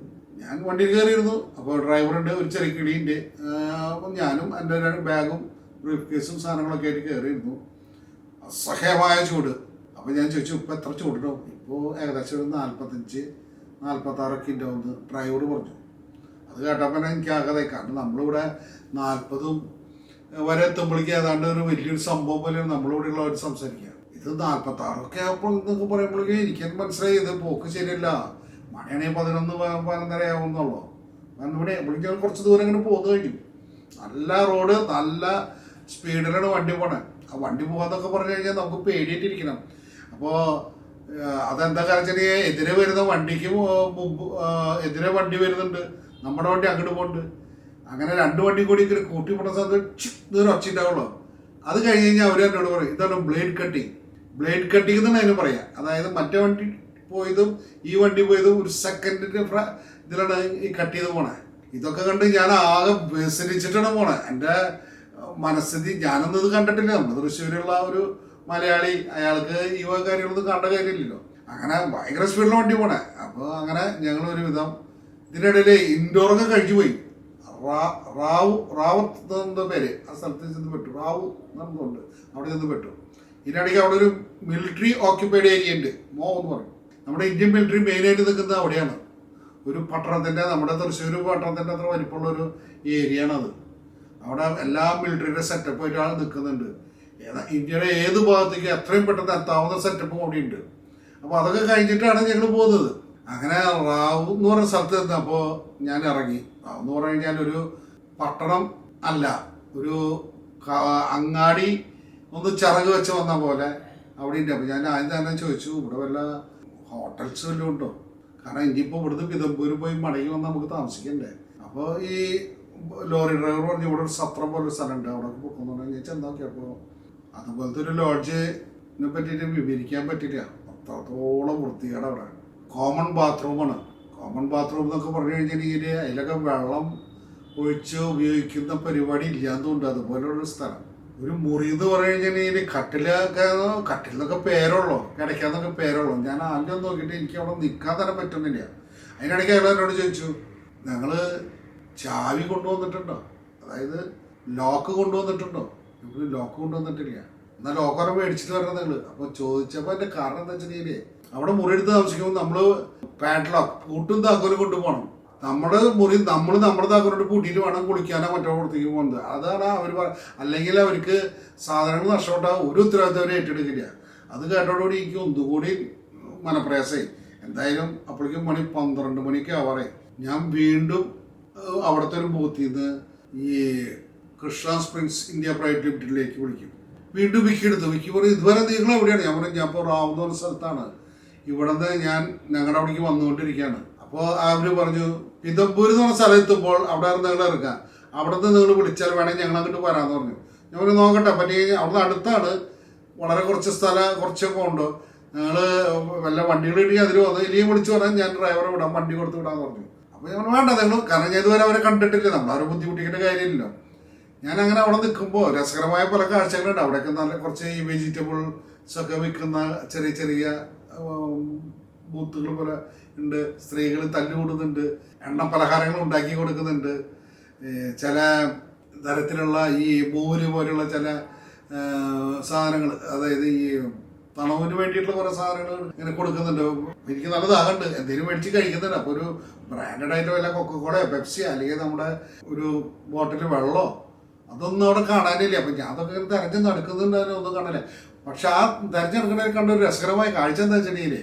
ഞാൻ വണ്ടിയിൽ കയറിയിരുന്നു. അപ്പോൾ ഡ്രൈവറുണ്ട്, ഒരു ചെറിയ കിളിയുണ്ട്. അപ്പം ഞാനും എൻ്റെ ബാഗും ബ്രീഫ് കേസും സാധനങ്ങളൊക്കെ ആയിട്ട് കയറിയിരുന്നു. അസഹ്യമായ ചൂട്. അപ്പോൾ ഞാൻ ചോദിച്ചു, ഇപ്പോൾ എത്ര ചൂടുണ്ടാവും? ഇപ്പോൾ ഏകദേശം ഒരു 45-46 ഉണ്ടാവുമെന്ന് ഡ്രൈവർ പറഞ്ഞു. അത് കേട്ടപ്പോൾ എനിക്ക് ആകെ, കാരണം നമ്മളിവിടെ 40 വരെ എത്തുമ്പോഴേക്കും ഏതാണ്ട് ഒരു വലിയൊരു സംഭവം പോലെയാണ് നമ്മളിവിടെ ഉള്ളവർ സംസാരിക്കുക. ഇത് 46 ആയപ്പോൾ എന്നൊക്കെ പറയുമ്പോഴേക്കും എനിക്കത് മനസ്സിലായി, ഇത് പോക്ക് ശരിയല്ല. മണിയാണെങ്കിൽ 11-11:30 ആവുന്നുള്ളൂ. കാരണം ഇവിടെ കുറച്ച് ദൂരം ഇങ്ങനെ പോകുന്നു കഴിഞ്ഞു. നല്ല റോഡ്, നല്ല സ്പീഡിലാണ് വണ്ടി പോണേ. ആ വണ്ടി പോകാന്നൊക്കെ പറഞ്ഞു കഴിഞ്ഞാൽ നമുക്ക് പേടിയായിട്ടിരിക്കണം. അപ്പോൾ അതെന്താ കാര്യം, എതിരെ വരുന്ന വണ്ടിക്ക് മുമ്പ് എതിരെ വണ്ടി വരുന്നുണ്ട്, നമ്മുടെ വണ്ടി അങ്ങോട്ട് പോകുന്നുണ്ട്. അങ്ങനെ 2 വണ്ടി കൂടി ഇങ്ങനെ കൂട്ടി പോണ സമയത്ത് ഒച്ചയുണ്ടാവുള്ളൂ. അത് കഴിഞ്ഞ് കഴിഞ്ഞാൽ അവർ എന്നോട് പറയും, ഇതാണ് ബ്ലേഡ് കട്ടിങ്. ബ്ലേഡ് കട്ടിങ് എന്നാണ് അതിന് പറയാം. അതായത് മറ്റേ വണ്ടി പോയതും ഈ വണ്ടി പോയതും ഒരു സെക്കൻഡിന്റെ ഇതിലാണ് ഈ കട്ട് ചെയ്ത് പോണേ. ഇതൊക്കെ കണ്ട് ഞാൻ ആകെ വ്യസനിച്ചിട്ടാണ് പോണേ. എൻ്റെ മനസ്ഥിതി, ഞാനൊന്നും ഇത് കണ്ടിട്ടില്ല. നമ്മൾ തൃശ്ശൂരുള്ള ഒരു മലയാളി, അയാൾക്ക് ഈ വക കാര്യങ്ങളൊന്നും കണ്ട കാര്യമില്ലല്ലോ. അങ്ങനെ ഭയങ്കര സ്പീഡിൽ വണ്ടി പോണേ. അപ്പോൾ അങ്ങനെ ഞങ്ങളൊരു വിധം ഇതിനിടയിൽ ഇൻഡോറൊക്കെ കഴിച്ചു പോയി. റാവത്ത് എന്ന പേര് ആ സ്ഥലത്ത് ചെന്ന് പെട്ടു. റാവു എന്നുണ്ട്, അവിടെ ചെന്ന് പെട്ടു. ഇതിനിടയ്ക്ക് അവിടെ ഒരു മിലിറ്ററി ഓക്യുപ്പൈഡ് ഏരിയ ഉണ്ട്, എന്ന് പറയും. നമ്മുടെ ഇന്ത്യൻ മിലിറ്ററി മെയിനായിട്ട് നിൽക്കുന്നത് അവിടെയാണ്. ഒരു പട്ടണത്തിൻ്റെ, നമ്മുടെ തൃശ്ശൂർ പട്ടണത്തിൻ്റെ അത്ര വലിപ്പമുള്ളൊരു ഏരിയയാണത്. അവിടെ എല്ലാ മിലിറ്ററിയുടെ സെറ്റപ്പായിട്ട് ആൾ നിൽക്കുന്നുണ്ട്. ഇന്ത്യയുടെ ഏത് ഭാഗത്തേക്ക് എത്രയും പെട്ടെന്ന് എത്താവുന്ന സെറ്റപ്പും അവിടെ ഉണ്ട്. അപ്പോൾ അതൊക്കെ കഴിഞ്ഞിട്ടാണ് ഞങ്ങൾ പോകുന്നത്. അങ്ങനെ റാവു എന്ന് പറയുന്ന സ്ഥലത്ത് നിന്നപ്പോൾ ഞാൻ ഇറങ്ങി. റാവു എന്ന് പറഞ്ഞു കഴിഞ്ഞാൽ ഒരു പട്ടണം അല്ല, ഒരു അങ്ങാടി ഒന്ന് ചിറക് വെച്ച് വന്ന പോലെ അവിടെ ഉണ്ട്. അപ്പോൾ ഞാൻ ആദ്യം തന്നെ ചോദിച്ചു, ഇവിടെ വല്ല ഹോട്ടൽസ് വല്ലതും ഉണ്ടോ? കാരണം ഇനിയിപ്പോൾ ഇവിടുന്ന് പിതമ്പൂർ പോയി മടങ്ങി വന്ന് നമുക്ക് താമസിക്കണ്ടേ. അപ്പോൾ ഈ ലോറി ഡ്രൈവർ പറഞ്ഞു, ഇവിടെ ഒരു സത്രം പോലൊരു സ്ഥലമുണ്ട്, അവിടെ പൊക്കുന്നു. ഞാൻ ചെന്ന് നോക്കിയപ്പോൾ അതുപോലത്തെ ഒരു ലോഡ്ജിനെ പറ്റിയിട്ട് വിവരിക്കാൻ പറ്റില്ല. അത്രത്തോളം വൃത്തികേട് അവിടെ. കോമൺ ബാത്റൂമാണ്. കോമൺ ബാത്റൂം എന്നൊക്കെ പറഞ്ഞു കഴിഞ്ഞിട്ടുണ്ടെങ്കിൽ അതിലൊക്കെ വെള്ളം ഒഴിച്ച് ഉപയോഗിക്കുന്ന പരിപാടി ഇല്ലാത്തതുകൊണ്ട് അതുപോലെയുള്ള സ്ഥലം. ഒരു മുറി എന്ന് പറഞ്ഞു കഴിഞ്ഞിട്ടുണ്ടെങ്കിൽ കട്ടിലൊക്കെ പേരുള്ളൂ, കിടക്കാന്നൊക്കെ പേരുള്ളൂ. ഞാൻ ആദ്യം നോക്കിയിട്ട് എനിക്ക് അവിടെ നിൽക്കാൻ തന്നെ പറ്റുന്നില്ല. അതിനിടയ്ക്ക് അയാൾ എന്നോട് ചോദിച്ചു, ഞങ്ങൾ ചാവി കൊണ്ടുവന്നിട്ടുണ്ടോ, അതായത് ലോക്ക് കൊണ്ടുവന്നിട്ടുണ്ടോ? നമ്മൾ ലോക്ക് കൊണ്ടുവന്നിട്ടില്ല. എന്നാൽ ലോക്കറെ മേടിച്ചിട്ട് വരണം നിങ്ങൾ. അപ്പോൾ ചോദിച്ചപ്പോൾ എൻ്റെ കാരണം എന്താ വെച്ചിട്ടുണ്ടെങ്കിൽ, അവിടെ മുറി എടുത്ത് താമസിക്കുമ്പോൾ നമ്മൾ പാഡ്ലോക്ക് പൂട്ടും താക്കോലും കൊണ്ടുപോകണം. നമ്മുടെ മുറി നമ്മുടെ താക്കോലോട്ട് പൂട്ടിയിട്ട് വേണം കുളിക്കാനോ മറ്റോ പുറത്തേക്ക് പോകുന്നത്. അതാണ് അവർ അല്ലെങ്കിൽ അവർക്ക് സാധനങ്ങൾ നഷ്ടപ്പെട്ടാൽ ഒരു ഉത്തരവാദിത്തം അവർ ഏറ്റെടുക്കില്ല. അത് കേട്ടോടുകൂടി എനിക്ക് ഒന്നുകൂടി മനപ്രയാസമായി. എന്തായാലും അപ്പോഴേക്കും 12 മണിക്ക് ആവാറായി. ഞാൻ വീണ്ടും അവിടുത്തെ ഒരു ബൂത്തിൽ നിന്ന് ഈ കൃഷ്ണ സ്പ്രിങ്സ് ഇന്ത്യ പ്രൈവറ്റ് ലിമിറ്റഡിലേക്ക് വിളിക്കും. വീണ്ടും വിക്കി എടുത്തു. വിക്കി പറയും, ഇതുവരെ നിങ്ങൾ എവിടെയാണ്? ഞാൻ പറയും, ഞാൻ ഇപ്പോൾ റാവുന്ന ഒരു സ്ഥലത്താണ്, ഇവിടെ നിന്ന് ഞാൻ ഞങ്ങളുടെ അവിടേക്ക് വന്നുകൊണ്ടിരിക്കുകയാണ്. അപ്പോൾ അവർ പറഞ്ഞു, പിതമ്പൂർ എന്ന് പറഞ്ഞ സ്ഥലം എത്തുമ്പോൾ അവിടെ നിങ്ങൾ ഇറങ്ങുക, അവിടെ നിന്ന് നിങ്ങൾ വിളിച്ചാൽ വേണമെങ്കിൽ ഞങ്ങൾ അങ്ങോട്ട് വരാമെന്ന് പറഞ്ഞു. ഞാൻ പറഞ്ഞു, നോക്കട്ടെ, പറ്റി അവിടുന്ന് അടുത്താണ്, വളരെ കുറച്ചൊക്കെ ഉണ്ടോ, ഞങ്ങൾ വല്ല വണ്ടികൾ കിട്ടി അതിൽ വന്നു ഇനിയും വിളിച്ചു പറഞ്ഞാൽ ഞാൻ ഡ്രൈവറെ വിടാം, വണ്ടി കൊടുത്ത് വിടാമെന്ന് പറഞ്ഞു. അപ്പോൾ ഞങ്ങൾ വേണ്ട, നിങ്ങൾ കാരണം ഞാൻ ഇതുവരെ അവരെ കണ്ടിട്ടില്ല, നമ്മളവരെ ബുദ്ധിമുട്ടിക്കേണ്ട കാര്യമില്ലല്ലോ. ഞാൻ അങ്ങനെ അവിടെ നിൽക്കുമ്പോൾ രസകരമായ പല കാഴ്ചകളുണ്ട്. അവിടെയൊക്കെ നല്ല കുറച്ച് ഈ വെജിറ്റബിൾസ് ഒക്കെ വിൽക്കുന്ന ചെറിയ ചെറിയ ബൂത്തുകൾ പോലെ ഉണ്ട്. സ്ത്രീകൾ തല്ലുകൂടുന്നുണ്ട്, എണ്ണ പലഹാരങ്ങൾ ഉണ്ടാക്കി കൊടുക്കുന്നുണ്ട്. ചില തരത്തിലുള്ള ഈ മോര് പോലെയുള്ള ചില സാധനങ്ങൾ, അതായത് ഈ തണവിന് വേണ്ടിയിട്ടുള്ള കുറേ സാധനങ്ങൾ ഇങ്ങനെ കൊടുക്കുന്നുണ്ട്. എനിക്ക് നല്ല ദാഹമുണ്ട്, എന്തെങ്കിലും മേടിച്ച് കഴിക്കുന്നുണ്ട്. അപ്പോൾ ഒരു ബ്രാൻഡഡ് ആയിട്ട് വല്ല കൊക്കക്കോളയോ പെപ്സിയോ അല്ലെങ്കിൽ നമ്മുടെ ഒരു ബോട്ടിൽ വെള്ളമോ അതൊന്നും അവിടെ കാണാനില്ല. അപ്പം ഞാൻ അതൊക്കെ തിരഞ്ഞ് നടക്കുന്നുണ്ടായാലും ഒന്നും കാണില്ല. പക്ഷെ ആ തിരഞ്ഞെടുക്കുന്നതിൽ കണ്ട ഒരു രസകരമായ കാഴ്ച എന്താ വെച്ചിട്ടുണ്ടെങ്കിൽ,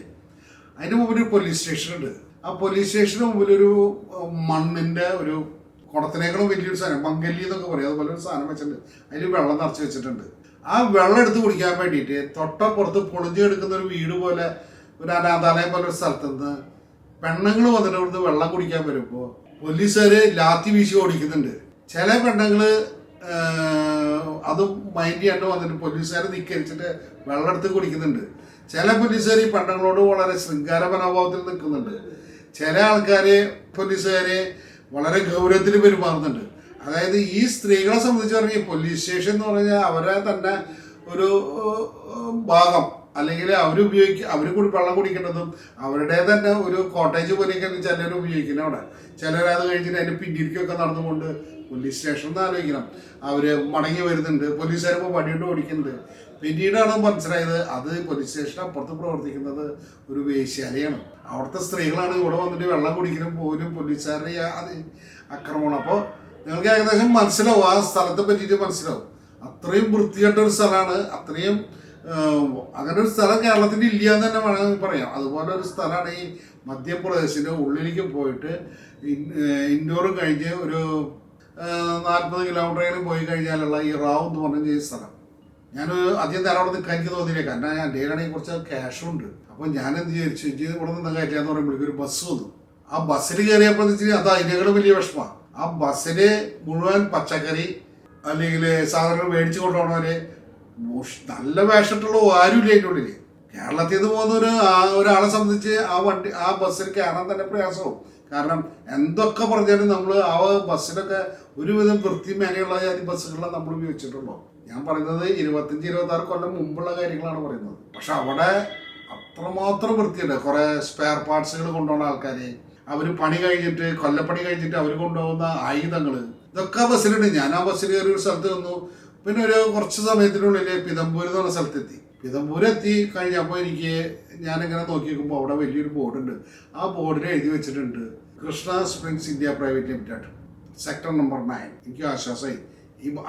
അതിന് മുമ്പിൽ ഒരു പോലീസ് സ്റ്റേഷൻ ഉണ്ട്. ആ പോലീസ് സ്റ്റേഷന് മുമ്പിലൊരു മണ്ണിൻ്റെ ഒരു കുടത്തിനേക്കാളും വലിയൊരു സാധനം, മംഗല്ലി എന്നൊക്കെ പറയും, അതുപോലെ ഒരു സാധനം വെച്ചിട്ടുണ്ട്. അതിൽ വെള്ളം നിറച്ച് വെച്ചിട്ടുണ്ട്. ആ വെള്ളം എടുത്ത് കുടിക്കാൻ വേണ്ടിയിട്ട് തൊട്ടപ്പുറത്ത് പൊളിഞ്ഞെടുക്കുന്ന ഒരു വീട് പോലെ, ഒരു അനാഥാലയം പോലെ ഒരു സ്ഥലത്ത് നിന്ന് പെണ്ണുങ്ങൾ വന്നിട്ട് ഇവിടുന്ന് വെള്ളം കുടിക്കാൻ വരുമ്പോൾ പോലീസുകാർ ലാത്തി വീശി ഓടിക്കുന്നുണ്ട്. ചില പെണ്ണുങ്ങൾ അത് മൈൻഡ് ചെയ്യാണ്ട് വന്നിട്ട് പോലീസുകാരെ ധിക്കരിച്ചിട്ട് വെള്ളം എടുത്ത് കുടിക്കുന്നുണ്ട്. ചില പോലീസുകാർ ഈ പെണ്ണുങ്ങളോട് വളരെ ശൃംഗാര മനോഭാവത്തിൽ നിൽക്കുന്നുണ്ട്. ചില ആൾക്കാർ പോലീസുകാരെ വളരെ ഗൗരവത്തിൽ പെരുമാറുന്നുണ്ട്. അതായത് ഈ സ്ത്രീകളെ സംബന്ധിച്ച് പറഞ്ഞാൽ ഈ പോലീസ് സ്റ്റേഷൻ എന്ന് പറഞ്ഞാൽ അവരെ തന്നെ ഒരു ഭാഗം, അല്ലെങ്കിൽ അവർ കൂടി വെള്ളം കുടിക്കേണ്ടതും അവരുടെ തന്നെ ഒരു കോട്ടേജ് പോലെയൊക്കെയാണ് ചിലർ ഉപയോഗിക്കുന്നത് അവിടെ. ചിലർ അത് കഴിഞ്ഞിട്ട് അതിൻ്റെ പിന്നിലേക്കൊക്കെ നടന്നുകൊണ്ട് പോലീസ് സ്റ്റേഷനിൽ ആലോചിക്കണം. അവർ മടങ്ങി വരുന്നുണ്ട്, പോലീസുകാരിപ്പോൾ വടിയോട്ട് ഓടിക്കുന്നുണ്ട്. പിന്നീടാണ് മനസ്സിലായത് അത് പോലീസ് സ്റ്റേഷൻ അപ്പുറത്ത് പ്രവർത്തിക്കുന്നത് ഒരു വേശ്യാലയാണ്. അവിടുത്തെ സ്ത്രീകളാണ് ഇവിടെ വന്നിട്ട് വെള്ളം കുടിക്കണം പോലും പോലീസുകാരുടെ അത് ആക്രമണം. അപ്പോൾ നിങ്ങൾക്ക് ഏകദേശം മനസ്സിലാവും, ആ സ്ഥലത്തെ പറ്റിയിട്ട് മനസ്സിലാവും. അത്രയും വൃത്തികെട്ട ഒരു സ്ഥലമാണ്. അത്രയും അങ്ങനെ ഒരു സ്ഥലം കേരളത്തിൽ ഇല്ല എന്ന് തന്നെ വേണമെങ്കിൽ പറയാം. അതുപോലെ ഒരു സ്ഥലമാണ് ഈ മധ്യപ്രദേശിൻ്റെ ഉള്ളിലേക്ക് പോയിട്ട് ഇൻഡോറും കഴിഞ്ഞ് ഒരു 40 കിലോമീറ്ററെങ്കിലും പോയി കഴിഞ്ഞാലുള്ള ഈ റാവു എന്ന് പറഞ്ഞ ഈ സ്ഥലം. ഞാൻ അധികം നേരം അവിടെ നിൽക്കാൻ എനിക്ക് തോന്നിയില്ല, കാരണം എൻ്റെ കയ്യിലാണെങ്കിൽ കുറച്ച് ക്യാഷുണ്ട്. അപ്പോൾ ഞാൻ എന്ത് വിചാരിച്ചു, ഇവിടെ നിന്ന് കയറ്റാന്ന് പറയുമ്പോഴേക്കും ഒരു ബസ് വന്നു. ആ ബസ്സിൽ കയറിയപ്പോൾ എന്ന് വെച്ചാൽ അത് അതിനേക്കാളും വലിയ വിഷമമാണ്. ആ ബസ്സിൽ മുഴുവൻ പച്ചക്കറി അല്ലെങ്കിൽ സാധനങ്ങൾ മേടിച്ചു കൊണ്ടുപോകണവര് നല്ല വേഷട്ടുള്ള ആരുമില്ല അതിൻ്റെ ഉള്ളിൽ. കേരളത്തിൽ നിന്ന് പോകുന്ന ഒരാളെ സംബന്ധിച്ച് ആ ബസ്സിൽ കയറാൻ തന്നെ പ്രയാസവും. കാരണം എന്തൊക്കെ പറഞ്ഞാലും നമ്മൾ ആ ബസ്സിലൊക്കെ ഒരുവിധം വൃത്തി മേനെയുള്ള ബസ്സുകളാണ് നമ്മൾ ഉപയോഗിച്ചിട്ടുള്ളൂ. ഞാൻ പറയുന്നത് 25-26 കൊല്ലം മുമ്പുള്ള കാര്യങ്ങളാണ് പറയുന്നത്. പക്ഷെ അവിടെ അത്രമാത്രം വൃത്തിയുണ്ട്. കുറേ സ്പെയർ പാർട്സുകൾ കൊണ്ടുപോകുന്ന ആൾക്കാർ, അവർ പണി കഴിഞ്ഞിട്ട് കൊല്ലപ്പണി കഴിഞ്ഞിട്ട് അവർ കൊണ്ടുപോകുന്ന ആയുധങ്ങൾ, ഇതൊക്കെ ബസ്സിലുണ്ട്. ഞാൻ ആ ബസ്സിൽ കയറി ഒരു സ്ഥലത്ത് വന്നു. പിന്നെ ഒരു കുറച്ച് സമയത്തിനുള്ളിൽ പിതമ്പൂർ എന്ന് പറഞ്ഞ സ്ഥലത്തെത്തി. പിതമ്പൂരെത്തി കഴിഞ്ഞപ്പോൾ ഞാനിങ്ങനെ നോക്കി നോക്കുമ്പോൾ അവിടെ വലിയൊരു ബോർഡുണ്ട്. ആ ബോർഡിൽ എഴുതി വെച്ചിട്ടുണ്ട് Krishna springs India private limited, sector number 9. എനിക്ക് ആശ്വാസമായി.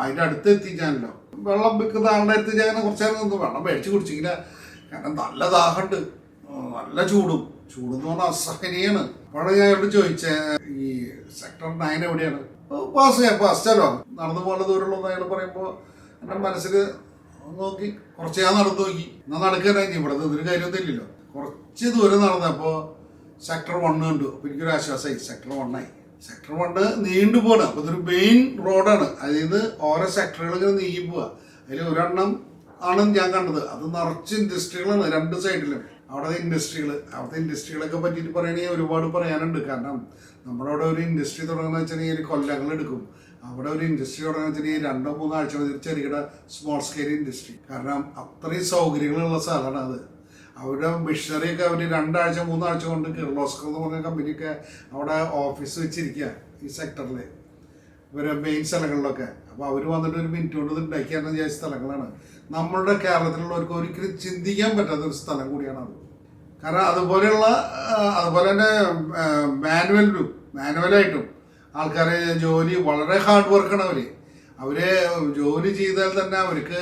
അതിൻ്റെ അടുത്ത് എത്തിക്കാനല്ലോ. വെള്ളം വിൽക്കുന്ന ആളുടെ അടുത്ത് ഞാൻ കുറച്ച് നേരം നിന്ന് വെള്ളം മേടിച്ച് കുടിച്ചിങ്ങനെ, കാരണം നല്ല ദാഹമുണ്ട്, നല്ല ചൂടെന്ന് പറഞ്ഞാൽ അസഹനീയാണ്. അപ്പോഴാണ് ഞാൻ ഇവിടെ ചോദിച്ചേ ഈ സെക്ടർ 9 എവിടെയാണ്? പാസ്റ്റല്ലോ നടന്നു പോകുന്ന ദൂരമുള്ളൂ അയാൾ പറയുമ്പോൾ എൻ്റെ മനസ്സിൽ നോക്കി കുറച്ച് ഞാൻ നടന്നു നോക്കി. എന്നാൽ നടക്കാനായി ഇവിടെ ഇതൊരു കാര്യമൊന്നും ഇല്ലല്ലോ. കുറച്ച് ദൂരം നടന്നപ്പോൾ സെക്ടർ 1 കണ്ടു. അപ്പോൾ എനിക്കൊരു ആശ്വാസമായി, സെക്ടർ 1 ആയി. സെക്ടർ 1 നീണ്ടു പോകണം. അപ്പോൾ ഇതൊരു മെയിൻ റോഡാണ്. അതായത് ഓരോ സെക്ടറുകൾ ഇങ്ങനെ നീങ്ങി പോവുക. അതിൽ ഒരെണ്ണം ആണ് ഞാൻ കണ്ടത്. അത് നിറച്ച് ഇൻഡസ്ട്രികളാണ് 2 സൈഡിലും. അവിടുത്തെ ഇൻഡസ്ട്രികളൊക്കെ പറ്റിയിട്ട് പറയുകയാണെങ്കിൽ ഒരുപാട് പറയാനുണ്ട്. കാരണം നമ്മുടെ അവിടെ ഒരു ഇൻഡസ്ട്രി തുടങ്ങുന്ന വെച്ചിട്ടുണ്ടെങ്കിൽ കൊല്ലങ്ങൾ എടുക്കും. അവിടെ ഒരു ഇൻഡസ്ട്രി തുടങ്ങുന്ന വെച്ചിട്ടുണ്ടെങ്കിൽ 2-3 ആഴ്ച ചെറുകിട സ്മോൾ സ്കെയിൽ ഇൻഡസ്ട്രി. കാരണം അത്രയും സൗകര്യങ്ങളുള്ള സ്ഥലമാണ് അത്. അവരുടെ മിഷനറിയൊക്കെ അവർ 2 ആഴ്ച 3 ആഴ്ച കൊണ്ട് കിർലോസ്കർ എന്ന് പറഞ്ഞ കമ്പനിയൊക്കെ അവിടെ ഓഫീസ് വെച്ചിരിക്കുക ഈ സെക്ടറിൽ, ഇവരെ മെയിൻ സ്ഥലങ്ങളിലൊക്കെ. അപ്പോൾ അവർ വന്നിട്ട് ഒരു മിനിറ്റ് കൊണ്ട് ഇത് ഉണ്ടാക്കിയാണെന്ന് വിചാരിച്ച സ്ഥലങ്ങളാണ്. നമ്മളുടെ കേരളത്തിലുള്ളവർക്ക് ഒരിക്കലും ചിന്തിക്കാൻ പറ്റാത്ത ഒരു സ്ഥലം കൂടിയാണ് അത്. കാരണം അതുപോലെ തന്നെ മാനുവലായിട്ടും ആൾക്കാരെ ജോലി വളരെ ഹാർഡ് വർക്കാണ് അവർ ജോലി ചെയ്താൽ തന്നെ അവർക്ക്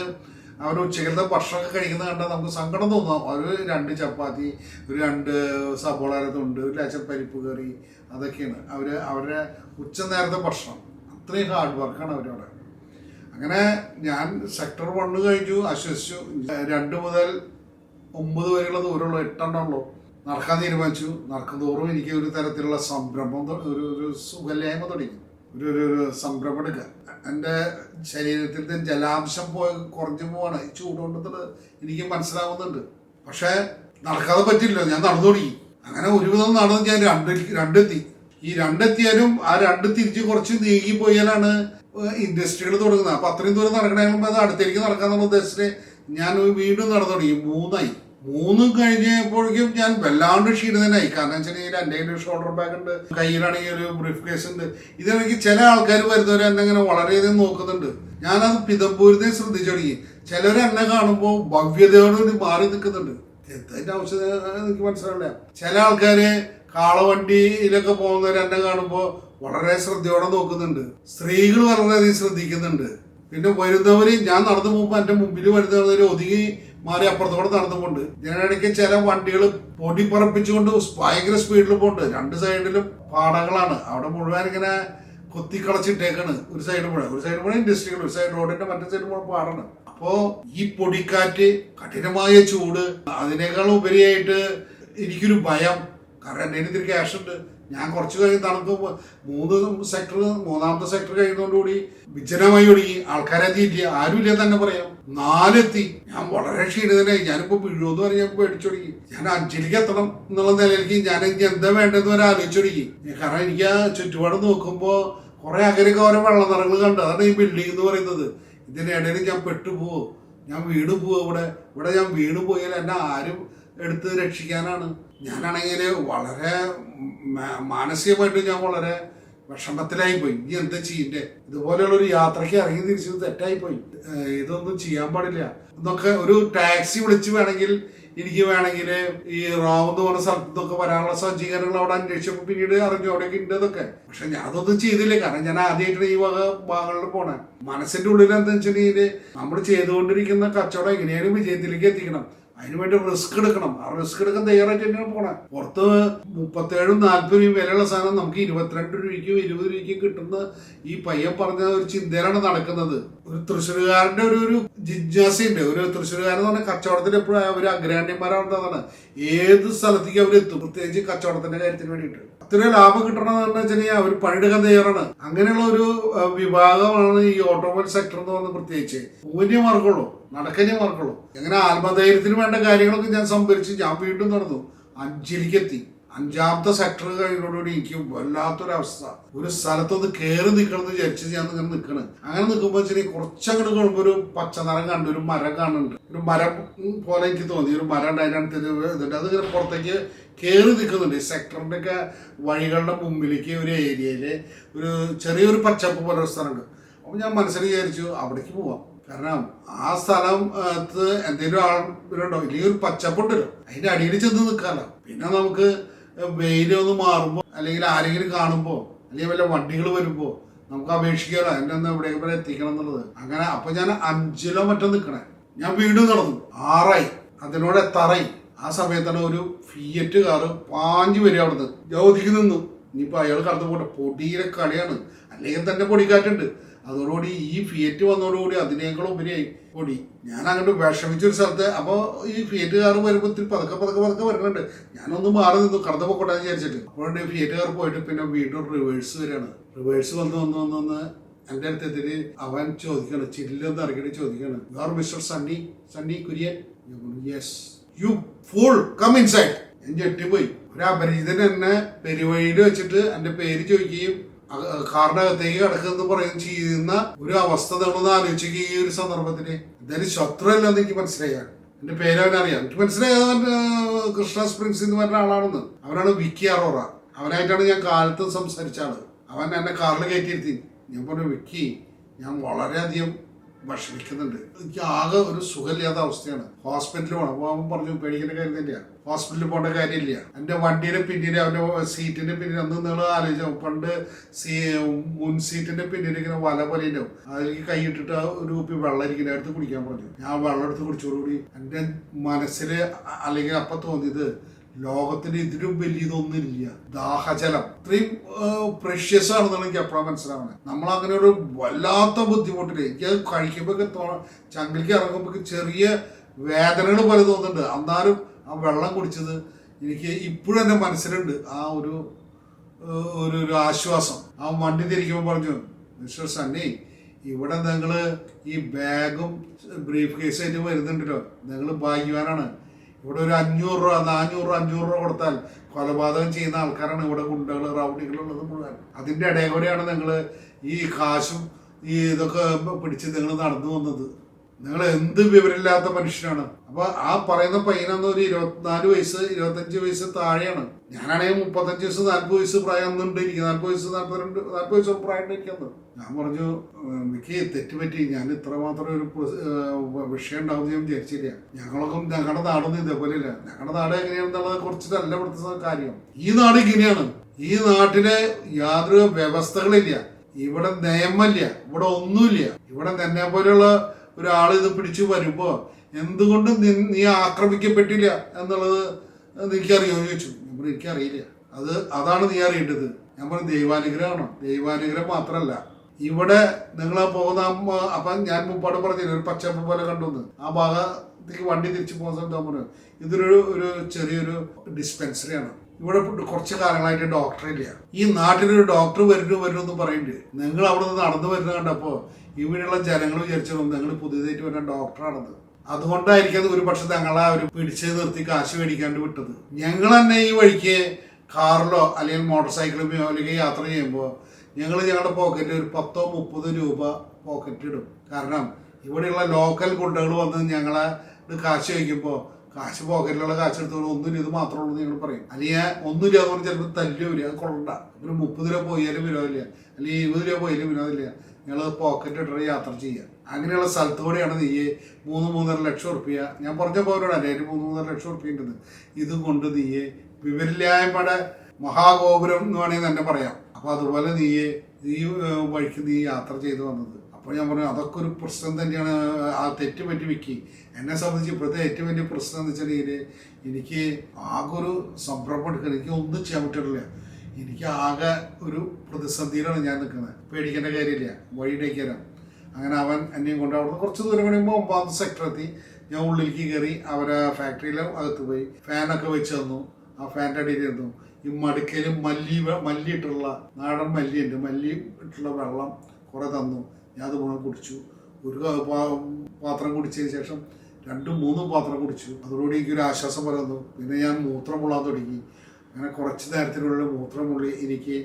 അവർ ഉച്ചക്കലത്തെ ഭക്ഷണമൊക്കെ കഴിക്കുന്നത് കണ്ടാൽ നമുക്ക് സങ്കടം തോന്നാം. അവർ 2 ചപ്പാത്തി, ഒരു 2 സബോള തുണ്ട്, ഒരു ലേശം പരിപ്പ് കറി, അതൊക്കെയാണ് അവരുടെ ഉച്ച നേരത്തെ ഭക്ഷണം. അത്രയും ഹാർഡ് വർക്കാണ് അവരവിടെ. അങ്ങനെ ഞാൻ സെക്ടർ 1 കഴിഞ്ഞു, ആശ്വസിച്ചു. 2 മുതൽ 9 വരെയുള്ള ദൂരമുള്ളൂ, 8 എണ്ണമുള്ളൂ. നടക്കാൻ തീരുമാനിച്ചു. നടക്കും തോറും എനിക്ക് ഒരു തരത്തിലുള്ള സംരംഭം, ഒരു സുഖല്ലായ്മ തുടങ്ങി. ഒരു സംരംഭം എടുക്കുക. എൻ്റെ ശരീരത്തിലത്തെ ജലാംശം കുറഞ്ഞു പോവാണ് ഈ ചൂടുകൊണ്ടത് എനിക്ക് മനസ്സിലാവുന്നുണ്ട്. പക്ഷേ നടക്കാതെ പറ്റില്ല, ഞാൻ നടന്നു തുടങ്ങി. അങ്ങനെ ഒരുവിധം നടന്ന് ഞാൻ 2 എത്തി. ഈ 2 എത്തിയാലും ആ 2 തിരിച്ച് കുറച്ച് നീങ്ങി പോയാലാണ് ഇൻഡസ്ട്രികൾ തുടങ്ങുന്നത്. അപ്പം അത്രയും ദൂരം നടക്കണമെങ്കിൽ അത് അടുത്തേക്ക് നടക്കാന്നുള്ള ഉദ്ദേശത്തിൽ ഞാൻ വീണ്ടും നടന്നു തുടങ്ങി. 3 കഴിഞ്ഞപ്പോഴേക്കും ഞാൻ വല്ലാണ്ട് ക്ഷീണിതനായി. കാരണം വെച്ചിട്ടുണ്ടെങ്കിൽ എൻ്റെ കയ്യിൽ ഒരു ഷോൾഡർ ബാഗ് ഉണ്ട്, കയ്യിലാണെങ്കിൽ ഒരു ബ്രീഫ് കേസ് ഉണ്ട്. ഇതെനിക്ക് ചില ആൾക്കാർ വരുന്നവർ എന്നെ ഇങ്ങനെ വളരെയധികം നോക്കുന്നുണ്ട്. ഞാനത് പിതമ്പൂരത്തെ ശ്രദ്ധിച്ചു തുടങ്ങി. ചിലർ എന്നെ കാണുമ്പോൾ ഭവ്യതയോട് മാറി നിൽക്കുന്നുണ്ട്. എന്താ ആവശ്യം എനിക്ക് മനസ്സിലാവില്ല. ചില ആൾക്കാര് കാളവണ്ടിയിലൊക്കെ പോകുന്നവർ എന്നെ കാണുമ്പോൾ വളരെ ശ്രദ്ധയോടെ നോക്കുന്നുണ്ട്. സ്ത്രീകൾ വളരെയധികം ശ്രദ്ധിക്കുന്നുണ്ട്. പിന്നെ വരുന്നവര് ഞാൻ നടന്നു പോകുമ്പോൾ എൻ്റെ മുമ്പിൽ വരുന്നവർ ഒതുങ്ങി മാറി അപ്പുറത്തോടെ നടന്നുകൊണ്ട്. ഇതിനിടയ്ക്ക് ചില വണ്ടികൾ പൊടി പറപ്പിച്ചുകൊണ്ട് ഭയങ്കര സ്പീഡിൽ പോകുന്നുണ്ട്. 2 സൈഡിലും പാടങ്ങളാണ്. അവിടെ മുഴുവൻ ഇങ്ങനെ കൊത്തിക്കളച്ചിട്ടേക്കാണ്. ഒരു സൈഡ് മുഴുവൻ ഇൻഡസ്ട്രികൾ, ഒരു സൈഡ് റോഡിന്റെ മറ്റേ സൈഡ് മുഴുവൻ പാടാണ്. അപ്പോ ഈ പൊടിക്കാറ്റ്, കഠിനമായ ചൂട്, അതിനേക്കാൾ ഉപരിയായിട്ട് എനിക്കൊരു ഭയം. കാരണം എൻ്റെ ഇത്തിരി ക്യാഷ് ഉണ്ട്. ഞാൻ കുറച്ച് കഴിഞ്ഞ് തണുക്കുമ്പോൾ 3ാമത്തെ സെക്ടർ കഴിയുന്നതോടുകൂടി വിജനമായി ഒടുങ്ങി. ആൾക്കാരെത്തിയില്ല, ആരുമില്ല തന്നെ പറയാം. 4 എത്തി. ഞാൻ വളരെ ക്ഷീണിതനായി. ഞാനിപ്പോൾ വീഴുമെന്ന് പറഞ്ഞാൽ പേടിച്ചൊടുങ്ങി. ഞാൻ 5ലേക്ക് എത്തണം എന്നുള്ള നിലയിലേക്ക് ഞാൻ എനിക്ക് എന്താ വേണ്ടതെന്ന് വരെ ആലോചിച്ചൊടുങ്ങി. കാരണം എനിക്ക് ആ ചുറ്റുപാട് നോക്കുമ്പോൾ കുറെ അകലൊക്കെ ഓരോ വെള്ളനിറങ്ങൾ കണ്ടു. അതാണ് ഈ ബിൽഡിംഗ് എന്ന് പറയുന്നത്. ഇതിനിടയിൽ ഞാൻ പെട്ടുപോകും. ഞാൻ വീട് പോവുക ഇവിടെ ഞാൻ വീട് പോയാൽ എന്നെ ആരും എടുത്ത് രക്ഷിക്കാനാണ്? ഞാനാണെങ്കിൽ വളരെ മാനസികമായിട്ട് ഞാൻ വളരെ വിഷമത്തിലായിപ്പോയി. ഇനി എന്താ ചെയ്യണ്ടേ? ഇതുപോലെയുള്ള ഒരു യാത്രയ്ക്ക് ഇറങ്ങി തിരിച്ചത് തെറ്റായിപ്പോയി. ഇതൊന്നും ചെയ്യാൻ പാടില്ല എന്നൊക്കെ. ഒരു ടാക്സി വിളിച്ച് വേണമെങ്കിൽ എനിക്ക് ഈ റാവ് എന്ന് പറഞ്ഞ സ്ഥലത്തു നിന്നൊക്കെ വരാനുള്ള സജ്ജീകരണങ്ങൾ അവിടെ അന്വേഷിച്ചപ്പോൾ പിന്നീട് അറിഞ്ഞു അവിടെയൊക്കെ ഉണ്ടെന്നൊക്കെ. പക്ഷെ ഞാൻ അതൊന്നും ചെയ്തില്ല. കാരണം ഞാൻ ആദ്യമായിട്ടാണ് ഈ വക ഭാഗങ്ങളിൽ പോണേ. മനസ്സിന്റെ ഉള്ളിൽ എന്താ വെച്ചിട്ടുണ്ടെങ്കിൽ നമ്മൾ ചെയ്തുകൊണ്ടിരിക്കുന്ന കച്ചവടം എങ്ങനെയാലും വിജയത്തിലേക്ക് എത്തിക്കണം. അതിനുവേണ്ടി റിസ്ക് എടുക്കണം. ആ റിസ്ക് എടുക്കാൻ തയ്യാറായിട്ട് തന്നെയാണ് പോണേ. പുറത്ത് 37-40 രൂപ വിലയുള്ള സാധനം നമുക്ക് 22 രൂപയ്ക്കും 20 രൂപയ്ക്കും കിട്ടുന്ന ഈ പയ്യൻ പറഞ്ഞ ഒരു ചിന്തയിലാണ് നടക്കുന്നത്. ഒരു തൃശ്ശൂരുകാരന്റെ ഒരു ജിജ്ഞാസയുണ്ട്. ഒരു തൃശ്ശൂരുകാരൻ എന്ന് പറഞ്ഞാൽ കച്ചവടത്തിന് എപ്പോഴും അവർ അഗ്രാണ്യന്മാരാണെന്നതാണ്. ഏത് സ്ഥലത്തേക്ക് അവരെത്തും, പ്രത്യേകിച്ച് കച്ചവടത്തിന്റെ കാര്യത്തിന് വേണ്ടിയിട്ട്. അത്രയും ലാഭം കിട്ടണമെന്ന് വെച്ചിട്ടുണ്ടെങ്കിൽ അവർ പണിയെടുക്കാൻ തയ്യാറാണ്. അങ്ങനെയുള്ള ഒരു വിഭാഗമാണ് ഈ ഓട്ടോമൊബൈൽ സെക്ടർ എന്ന് പറഞ്ഞത്. പ്രത്യേകിച്ച് ഊന്യ മാർക്കുള്ളൂ, നടക്കഞ്ഞ മാർക്കുള്ളൂ. അങ്ങനെ ആത്മധൈര്യത്തിന് വേണ്ട കാര്യങ്ങളൊക്കെ ഞാൻ സംഭരിച്ച് ഞാൻ വീണ്ടും നടന്നു. 5-ലേക്ക് 5ാമത്തെ സെക്ടർ കഴിഞ്ഞോടുകൂടി എനിക്ക് വല്ലാത്തൊരവസ്ഥ. ഒരു സ്ഥലത്തൊന്ന് കയറി നിൽക്കണമെന്ന് വിചാരിച്ച് ഞാൻ ഇങ്ങനെ നിൽക്കണ്. അങ്ങനെ നിൽക്കുമ്പോൾ വെച്ചാൽ കുറച്ചങ്ങോട്ട് കഴിയുമ്പോൾ ഒരു പച്ച നിറം കണ്ടു, ഒരു മരം കാണുന്നുണ്ട്. ഒരു മരം പോലെ എനിക്ക് തോന്നി. ഒരു മരം ഉണ്ട്, അതിനടുത്ത് ഇതുണ്ട്. അത് ഇങ്ങനെ പുറത്തേക്ക് കയറി നിൽക്കുന്നുണ്ട്. ഈ സെക്ടറിന്റെ ഒക്കെ വഴികളുടെ മുമ്പിലേക്ക് ഒരു ഏരിയയില് ഒരു ചെറിയൊരു പച്ചപ്പ് പോലെ ഒരു സ്ഥലമുണ്ട്. അപ്പൊ ഞാൻ മനസ്സിൽ വിചാരിച്ചു അവിടേക്ക് പോവാം. കാരണം ആ സ്ഥലത്ത് എന്തെങ്കിലും ആളുണ്ടോ, ഇല്ലെങ്കിൽ ഒരു പച്ചപ്പുണ്ടല്ലോ, അതിന്റെ അടിയിൽ ചെന്ന് നിൽക്കാമല്ലോ. പിന്നെ നമുക്ക് വെയിലൊന്ന് മാറുമ്പോൾ അല്ലെങ്കിൽ ആരെങ്കിലും കാണുമ്പോൾ അല്ലെങ്കിൽ വല്ല വണ്ടികൾ വരുമ്പോൾ നമുക്ക് അപേക്ഷിക്കാമല്ലോ എന്നെ ഒന്ന് എവിടേക്ക് വരെ എത്തിക്കണം എന്നുള്ളത്. അങ്ങനെ അപ്പൊ ഞാൻ 5 മറ്റോ നിൽക്കണേ. ഞാൻ വീണ്ടും നടന്നു. 6 അതിനോട് എത്താറായി. ആ സമയത്താണ് ഒരു ഫിയറ്റ് കാറ് പാഞ്ഞു വരിക. അവിടുന്ന് ജ്യോതിക്ക് നിന്നു. ഇനിയിപ്പോൾ അയാൾ കടന്നു പോട്ടെ, പൊടിയിലെ കളിയാണ്, അല്ലെങ്കിൽ തന്നെ പൊടിക്കാറ്റുണ്ട്. അതോടുകൂടി ഈ ഫിയറ്റ് വന്നതോടുകൂടി അതിനേക്കാൾ ഉപരിയായി പൊടി. ഞാൻ അങ്ങോട്ട് വിഷമിച്ചൊരു സ്ഥലത്ത്. അപ്പോൾ ഈ ഫിയറ്റ് കാർ വരുമ്പോൾ ഇത്തിരി പതുക്കെ വരുന്നുണ്ട്. ഞാനൊന്ന് മാറി നിന്നു, കടന്നു പോക്കോട്ടെ വിചാരിച്ചിട്ട്. അപ്പോഴുണ്ട് ഫിയറ്റ് കാർ പോയിട്ട് പിന്നെ വീണ്ടും റിവേഴ്സ് വരികയാണ്. റിവേഴ്സ് വന്ന് എൻ്റെ അടുത്ത് എത്തിയിട്ട് അവൻ ചോദിക്കണം, ചില്ലെന്ന് ഇറങ്ങിയിട്ട് ചോദിക്കണം, you are mister Sunny Kurian? Yes. You fool, come inside. ഞാൻ ഞെട്ടിപ്പോയി. ഒരു അപരിചിതൻ എന്നെ പെരുവഴിയിൽ വെച്ചിട്ട് എൻ്റെ പേര് ചോദിക്കുകയും കാറിന്റെ അകത്തേക്ക് കിടക്കുന്നത് പറയുകയും ചെയ്യുന്ന ഒരു അവസ്ഥ നമ്മളൊന്ന് ആലോചിക്കുക. ഈ ഒരു സന്ദർഭത്തിന് എന്തായാലും ശത്രുവല്ലെന്ന് എനിക്ക് മനസ്സിലായാണ്. എന്റെ പേര് അവനറിയാം. എനിക്ക് മനസ്സിലായത് അവൻ കൃഷ്ണ സ്പ്രിങ്സ് എന്ന് പറഞ്ഞ ആളാണെന്ന്. അവനാണ് വിക്കി അറോറ. അവനായിട്ടാണ് ഞാൻ കാലത്ത് സംസാരിച്ച ആള്. അവൻ എന്നെ കാറിൽ കയറ്റിയിരുത്തി. ഞാൻ പറഞ്ഞു, വിക്കി, ഞാൻ വളരെയധികം വിഷമിക്കുന്നുണ്ട്, എനിക്ക് ആകെ ഒരു സുഖമില്ലാത്ത അവസ്ഥയാണ്, ഹോസ്പിറ്റലിൽ പോകണം. അപ്പോൾ അവൻ പറഞ്ഞു, പേടിക്കേണ്ട കാര്യം തന്നെയാണ്, ഹോസ്പിറ്റലിൽ പോകേണ്ട കാര്യമില്ല. എൻ്റെ വണ്ടിയുടെ പിന്നിൽ, അവൻ്റെ സീറ്റിന്റെ പിന്നിൽ അന്ന് നിങ്ങൾ ആലോചിച്ചോ, പണ്ട് മുൻ സീറ്റിന്റെ പിന്നിൽ ഇങ്ങനെ വല പോലെ ഉണ്ടാവും, അതിലേക്ക് കൈയിട്ടിട്ട് ഒരു കുപ്പി വെള്ളം ഇരിക്കുന്ന എടുത്ത് കുടിക്കാൻ പറഞ്ഞു. ഞാൻ വെള്ളം എടുത്ത് കുടിച്ചോടുകൂടി എൻ്റെ മനസ്സിൽ അല്ലെങ്കിൽ അപ്പം തോന്നിയത്, ലോകത്തിന് ഇതിലും വലിയതൊന്നുമില്ല. ദാഹജലം ഇത്രയും പ്രഷ്യസ് ആണെന്നാണ് എനിക്ക് എപ്പോഴാണ് മനസ്സിലാവുന്നത്. നമ്മളങ്ങനെ ഒരു വല്ലാത്ത ബുദ്ധിമുട്ടില്ല. എനിക്ക് അത് കഴിക്കുമ്പോഴൊക്കെ ചങ്കിലേക്ക് ഇറങ്ങുമ്പോൾ ചെറിയ വേദനകൾ പോലെ തോന്നുന്നുണ്ട്. എന്നാലും ആ വെള്ളം കുടിച്ചത് എനിക്ക് ഇപ്പോഴും എൻ്റെ മനസ്സിലുണ്ട് ആ ഒരു ആശ്വാസം. ആ വണ്ടി തിരിക്കുമ്പോൾ പറഞ്ഞു, മിസ്റ്റർ സണ്ണി, ഇവിടെ നിങ്ങൾ ഈ ബാഗും ബ്രീഫ് കേസായിട്ട് വരുന്നുണ്ടല്ലോ, നിങ്ങൾ ഭാഗ്യവാനാണ്. ഇവിടെ ഒരു 500 രൂപ 400 രൂപ 500 രൂപ കൊടുത്താൽ കൊലപാതകം ചെയ്യുന്ന ആൾക്കാരാണ് ഇവിടെ ഗുണ്ടകൾ റൗഡികളുള്ളത് മുഴുവൻ. അതിൻ്റെ ഇടയിൽ കൂടെയാണ് നിങ്ങൾ ഈ കാശും ഈ ഇതൊക്കെ പിടിച്ച് നിങ്ങൾ നടന്നു വന്നത്. നിങ്ങൾ എന്ത് വിവരമില്ലാത്ത മനുഷ്യനാണ്. അപ്പൊ ആ പറയുന്ന പയ്യനന്ന് ഒരു 24 വയസ്സ് 25 വയസ്സ് താഴെയാണ്. ഞാനാണെങ്കിൽ 35 വയസ്സ് 40 വയസ്സ് പ്രായം ഒന്നുണ്ട് എനിക്ക്. 40 വയസ്സ് 40 വയസ്സ് പ്രായം എനിക്കന്ന്. ഞാൻ പറഞ്ഞു, എനിക്ക് തെറ്റുപറ്റി, ഞാൻ ഇത്രമാത്രം ഒരു വിഷയം ഉണ്ടാവും ഞാൻ വിചാരിച്ചില്ല. ഞങ്ങളുടെ നാടൊന്നും ഇതേപോലെ ഇല്ല. ഞങ്ങളുടെ നാട് എങ്ങനെയാണെന്നുള്ളത് കുറച്ചിട്ടല്ല ഇവിടുത്തെ കാര്യം. ഈ നാട് ഇങ്ങനെയാണ്. ഈ നാട്ടിലെ യാതൊരു വ്യവസ്ഥകളില്ല, ഇവിടെ നിയമമില്ല, ഇവിടെ ഒന്നുമില്ല. ഇവിടെ തന്നെ പോലെയുള്ള ഒരാൾ ഇത് പിടിച്ചു വരുമ്പോ എന്തുകൊണ്ട് നീ ആക്രമിക്കപ്പെട്ടില്ല എന്നുള്ളത് എനിക്കറിയോ ചോദിച്ചു. ഞാൻ പറഞ്ഞു, എനിക്കറിയില്ല. അതാണ് നീ അറിയേണ്ടത്. ഞാൻ പറഞ്ഞു, ദൈവാനുഗ്രഹമാണോ? ദൈവാനുഗ്രഹം മാത്രമല്ല, ഇവിടെ നിങ്ങൾ പോകുന്ന അപ്പൊ ഞാൻ മുമ്പാട് പറഞ്ഞില്ല, ഒരു പച്ചപ്പ് പോലെ കണ്ടുവന്ന് ആ ഭാഗത്തേക്ക് വണ്ടി തിരിച്ചു പോകുന്ന സമയത്ത് പറഞ്ഞു, ഇതൊരു ചെറിയൊരു ഡിസ്പെൻസറിയാണ്. ഇവിടെ കുറച്ച് കാലങ്ങളായിട്ട് ഡോക്ടറില്ല. ഈ നാട്ടിലൊരു ഡോക്ടർ വരുന്നു എന്ന് പറയുന്നുണ്ട്. നിങ്ങൾ അവിടെ നിന്ന് നടന്നു വരുന്ന കണ്ടപ്പോ ഇവിടെയുള്ള ജനങ്ങൾ വിചാരിച്ചോ നിങ്ങൾ പുതിയതായിട്ട് വരുന്ന ഡോക്ടറാണെന്ന്. അതുകൊണ്ടായിരിക്കും ഒരു പക്ഷെ ഞങ്ങളെ അവർ പിടിച്ച് നിർത്തി കാശ് മേടിക്കാണ്ട് വിട്ടത്. ഞങ്ങൾ തന്നെ ഈ വഴിക്ക് കാറിലോ അല്ലെങ്കിൽ മോട്ടോർ സൈക്കിളിലോ അല്ലെങ്കിൽ യാത്ര ചെയ്യുമ്പോൾ ഞങ്ങളുടെ പോക്കറ്റിൽ ഒരു 10-30 രൂപ പോക്കറ്റ് ഇടും. കാരണം ഇവിടെയുള്ള ലോക്കൽ ഗുണ്ടകൾ വന്ന് ഞങ്ങളെ കാശ് ചോദിക്കുമ്പോൾ കാശ് പോക്കറ്റിലുള്ള കാശ് എടുത്തോണ്ട് ഒന്നുമില്ല ഇത് മാത്രമേ ഉള്ളൂ ഞങ്ങൾ പറയും. അല്ലെങ്കിൽ ഒന്നുമില്ല എന്ന് പറഞ്ഞാൽ ചിലപ്പോൾ തല്ലുമില്ല, അത് കൊള്ളണ്ട. ഒരു 30 രൂപ പോയാലും വിനോദമില്ല, അല്ലെങ്കിൽ 20 രൂപ പോയാലും വിനോദമില്ല. ഞങ്ങൾ പോക്കറ്റ് ഇട്ടിട്ട് യാത്ര ചെയ്യുക. അങ്ങനെയുള്ള സ്ഥലത്ത് കൂടെയാണ് നീ 3-3.5 ലക്ഷം റുപ്യ, ഞാൻ പറഞ്ഞപ്പോൾ അവരോടല്ലേ അതിന് 3-3.5 ലക്ഷം റുപ്യ ഉണ്ടെന്ന്. ഇതും കൊണ്ട് നീ വിവരില്ലായ്മയുടെ മഹാഗോപുരം എന്ന് വേണമെങ്കിൽ തന്നെ പറയാം. അപ്പോൾ അതുപോലെ നീ ഈ വഴിക്ക് നീ യാത്ര ചെയ്തു വന്നത്. അപ്പോൾ ഞാൻ പറഞ്ഞു അതൊക്കെ ഒരു പ്രശ്നം തന്നെയാണ്. ആ തെറ്റ് പറ്റി വിക്കി എന്നെ സംബന്ധിച്ച് ഇപ്പോഴത്തെ ഏറ്റവും വലിയ പ്രശ്നം എന്ന് വെച്ചിട്ടുണ്ടെങ്കിൽ എനിക്ക് ആകെ ഒരു സംരംഭം എടുക്കണം. എനിക്ക് ഒന്നും ചെയ്യാൻ പറ്റില്ല. എനിക്ക് ആകെ ഒരു പ്രതിസന്ധിയിലാണ് ഞാൻ നിൽക്കുന്നത്. പേടിക്കേണ്ട കാര്യമില്ല, വഴിയിലേക്ക് തരാം. അങ്ങനെ അവൻ എന്നെയും കൊണ്ട് അവിടുന്ന് കുറച്ച് ദൂരം കഴിയുമ്പോൾ 9ാം സെക്ടർ എത്തി. ഞാൻ ഉള്ളിലേക്ക് കയറി അവരെ ഫാക്ടറിയിലെ അകത്ത് പോയി ഫാനൊക്കെ വെച്ച് തന്നു. ആ ഫാൻ്റെ അടിയിൽ ഇരുന്നു. ഈ മടുക്കലും മല്ലിയിട്ടുള്ള നാടൻ മല്ലിയുണ്ട്, മല്ലി ഇട്ടുള്ള വെള്ളം കുറേ തന്നു. ഞാൻ അത് മുഴുവൻ കുടിച്ചു. ഒരു പാത്രം കുടിച്ചതിന് ശേഷം 2-3 പാത്രം കുടിച്ചു. അതോടുകൂടി എനിക്കൊരു ആശ്വാസം പറയുന്നു. പിന്നെ ഞാൻ മൂത്രം മുള്ളാൻ തുടങ്ങി. അങ്ങനെ കുറച്ച് നേരത്തിനുള്ളിൽ മൂത്രം മുള്ളി എനിക്ക്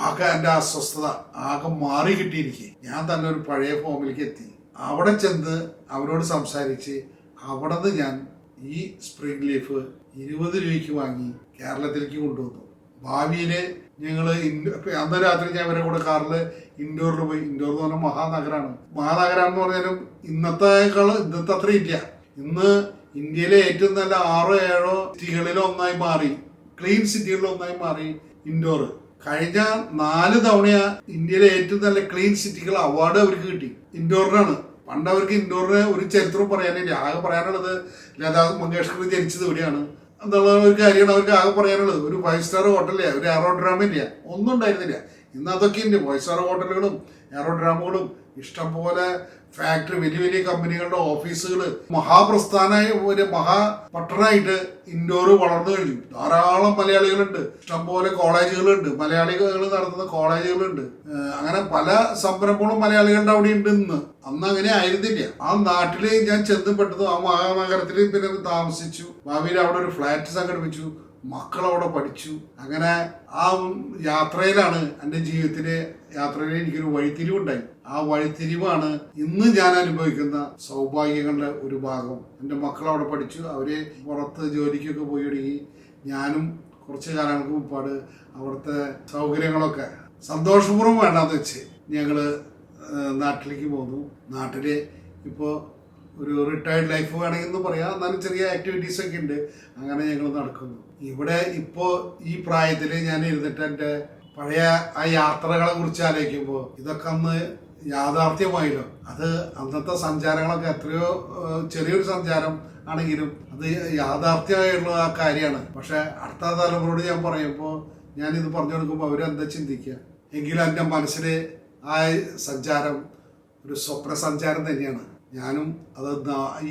ആകെ എൻ്റെ അസ്വസ്ഥത ആകെ മാറി കിട്ടിയിരിക്കെ ഞാൻ തന്നെ ഒരു പഴയ ഫോമിലേക്ക് എത്തി. അവിടെ ചെന്ന് അവരോട് സംസാരിച്ച് അവിടെ നിന്ന് ഞാൻ ഈ സ്പ്രിംഗ് ലീഫ് 20 രൂപയ്ക്ക് വാങ്ങി കേരളത്തിലേക്ക് കൊണ്ടുവന്നു. ഭാവിയിൽ ഞങ്ങൾ അന്ന് രാത്രി ഞാൻ അവരെ കൂടെ കാറിൽ ഇൻഡോറിൽ പോയി. ഇൻഡോർ എന്ന് പറഞ്ഞാൽ മഹാനഗരമാണ്. മഹാനഗരം എന്ന് പറഞ്ഞാലും ഇന്നത്തെ അത്ര ഇല്ല. ഇന്ന് ഇന്ത്യയിലെ ഏറ്റവും നല്ല 6-7 സിറ്റികളിൽ ഒന്നായി മാറി, ക്ലീൻ സിറ്റികളിൽ ഒന്നായി മാറി ഇൻഡോർ. കഴിഞ്ഞ 4 തവണ ഇന്ത്യയിലെ ഏറ്റവും നല്ല ക്ലീൻ സിറ്റികൾ അവാർഡ് അവർക്ക് കിട്ടി ഇൻഡോറിനാണ്. പണ്ട് അവർക്ക് ഇൻഡോറിന് ഒരു ചരിത്രവും പറയാനില്ല. ആകെ പറയാനുള്ളത് ലതാ മങ്കേഷ്കർ ജനിച്ചത് എവിടെയാണ് എന്നുള്ള ഒരു കാര്യമാണ് അവർക്ക് ആകെ പറയാനുള്ളത്. ഒരു 5 സ്റ്റാർ ഹോട്ടലില്ല, ഒരു എയറോഡ്രാമ ഇല്ല, ഒന്നും ഉണ്ടായിരുന്നില്ല. ഇന്ന് അതൊക്കെ ഉണ്ട്. 5 സ്റ്റാർ ഹോട്ടലുകളും എയറോഡ്രാമുകളും ഇഷ്ടംപോലെ ഫാക്ടറി, വലിയ വലിയ കമ്പനികളുടെ ഓഫീസുകൾ, മഹാപ്രസ്ഥാനമായ ഒരു മഹാപട്ടണമായിട്ട് ഇൻഡോർ വളർന്നു കഴിഞ്ഞു. ധാരാളം മലയാളികളുണ്ട്, ഇഷ്ടംപോലെ കോളേജുകളുണ്ട്, മലയാളികൾ നടത്തുന്ന കോളേജുകളുണ്ട്. അങ്ങനെ പല സംരംഭങ്ങളും മലയാളികളുടെ അവിടെ ഉണ്ട്. ഇന്ന് അന്ന് അങ്ങനെ ആയിരുന്നില്ല. ആ നാട്ടില് ഞാൻ ചെന്നപ്പെട്ടത് ആ മഹാനഗരത്തിൽ പിന്നെ താമസിച്ചു. ഭാവിയിൽ അവിടെ ഒരു ഫ്ലാറ്റ് സംഘടിപ്പിച്ചു, മക്കളവിടെ പഠിച്ചു. അങ്ങനെ ആ യാത്രയിലാണ് എൻ്റെ ജീവിതത്തിലെ യാത്രയിൽ എനിക്കൊരു വഴിത്തിരിവുണ്ടായി. ആ വഴിത്തിരിവാണ് ഇന്ന് ഞാൻ അനുഭവിക്കുന്ന സൗഭാഗ്യങ്ങളുടെ ഒരു ഭാഗം. എൻ്റെ മക്കളവിടെ പഠിച്ചു, അവര് പുറത്ത് ജോലിക്കൊക്കെ പോയി തുടങ്ങി. ഞാനും കുറച്ച് കാലങ്ങൾക്ക് മുമ്പാട് അവിടുത്തെ സൗകര്യങ്ങളൊക്കെ സന്തോഷപൂർവ്വം വേണ്ടാന്ന് വെച്ച് ഞങ്ങൾ നാട്ടിലേക്ക് പോന്നു. നാട്ടില് ഇപ്പോൾ ഒരു റിട്ടയർഡ് ലൈഫ് വേണമെങ്കിൽ പറയാം, എന്നാലും ചെറിയ ആക്ടിവിറ്റീസ് ഒക്കെ ഉണ്ട്. അങ്ങനെ ഞങ്ങൾ നടക്കുന്നു. ഇവിടെ ഇപ്പോൾ ഈ പ്രായത്തിൽ ഞാൻ ഇരുന്നിട്ട് എൻ്റെ പഴയ ആ യാത്രകളെ കുറിച്ച് ആലോചിക്കുമ്പോൾ ഇതൊക്കെ അന്ന് യാഥാർത്ഥ്യമായല്ലോ. അത് അന്നത്തെ സഞ്ചാരങ്ങളൊക്കെ എത്രയോ ചെറിയൊരു സഞ്ചാരം ആണെങ്കിലും അത് യാഥാർത്ഥ്യമായുള്ള ആ കാര്യമാണ്. പക്ഷെ അടുത്ത തലമുറയോട് ഞാൻ പറയുമ്പോൾ ഞാനിത് പറഞ്ഞു കൊടുക്കുമ്പോൾ അവരെന്താ ചിന്തിക്കുക? എങ്കിലും എൻ്റെ മനസ്സിൽ ആ സഞ്ചാരം ഒരു സ്വപ്ന സഞ്ചാരം തന്നെയാണ്. ഞാനും അത്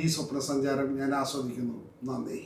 ഈ സ്വപ്ന സഞ്ചാരം ഞാൻ ആസ്വദിക്കുന്നു. നന്ദി.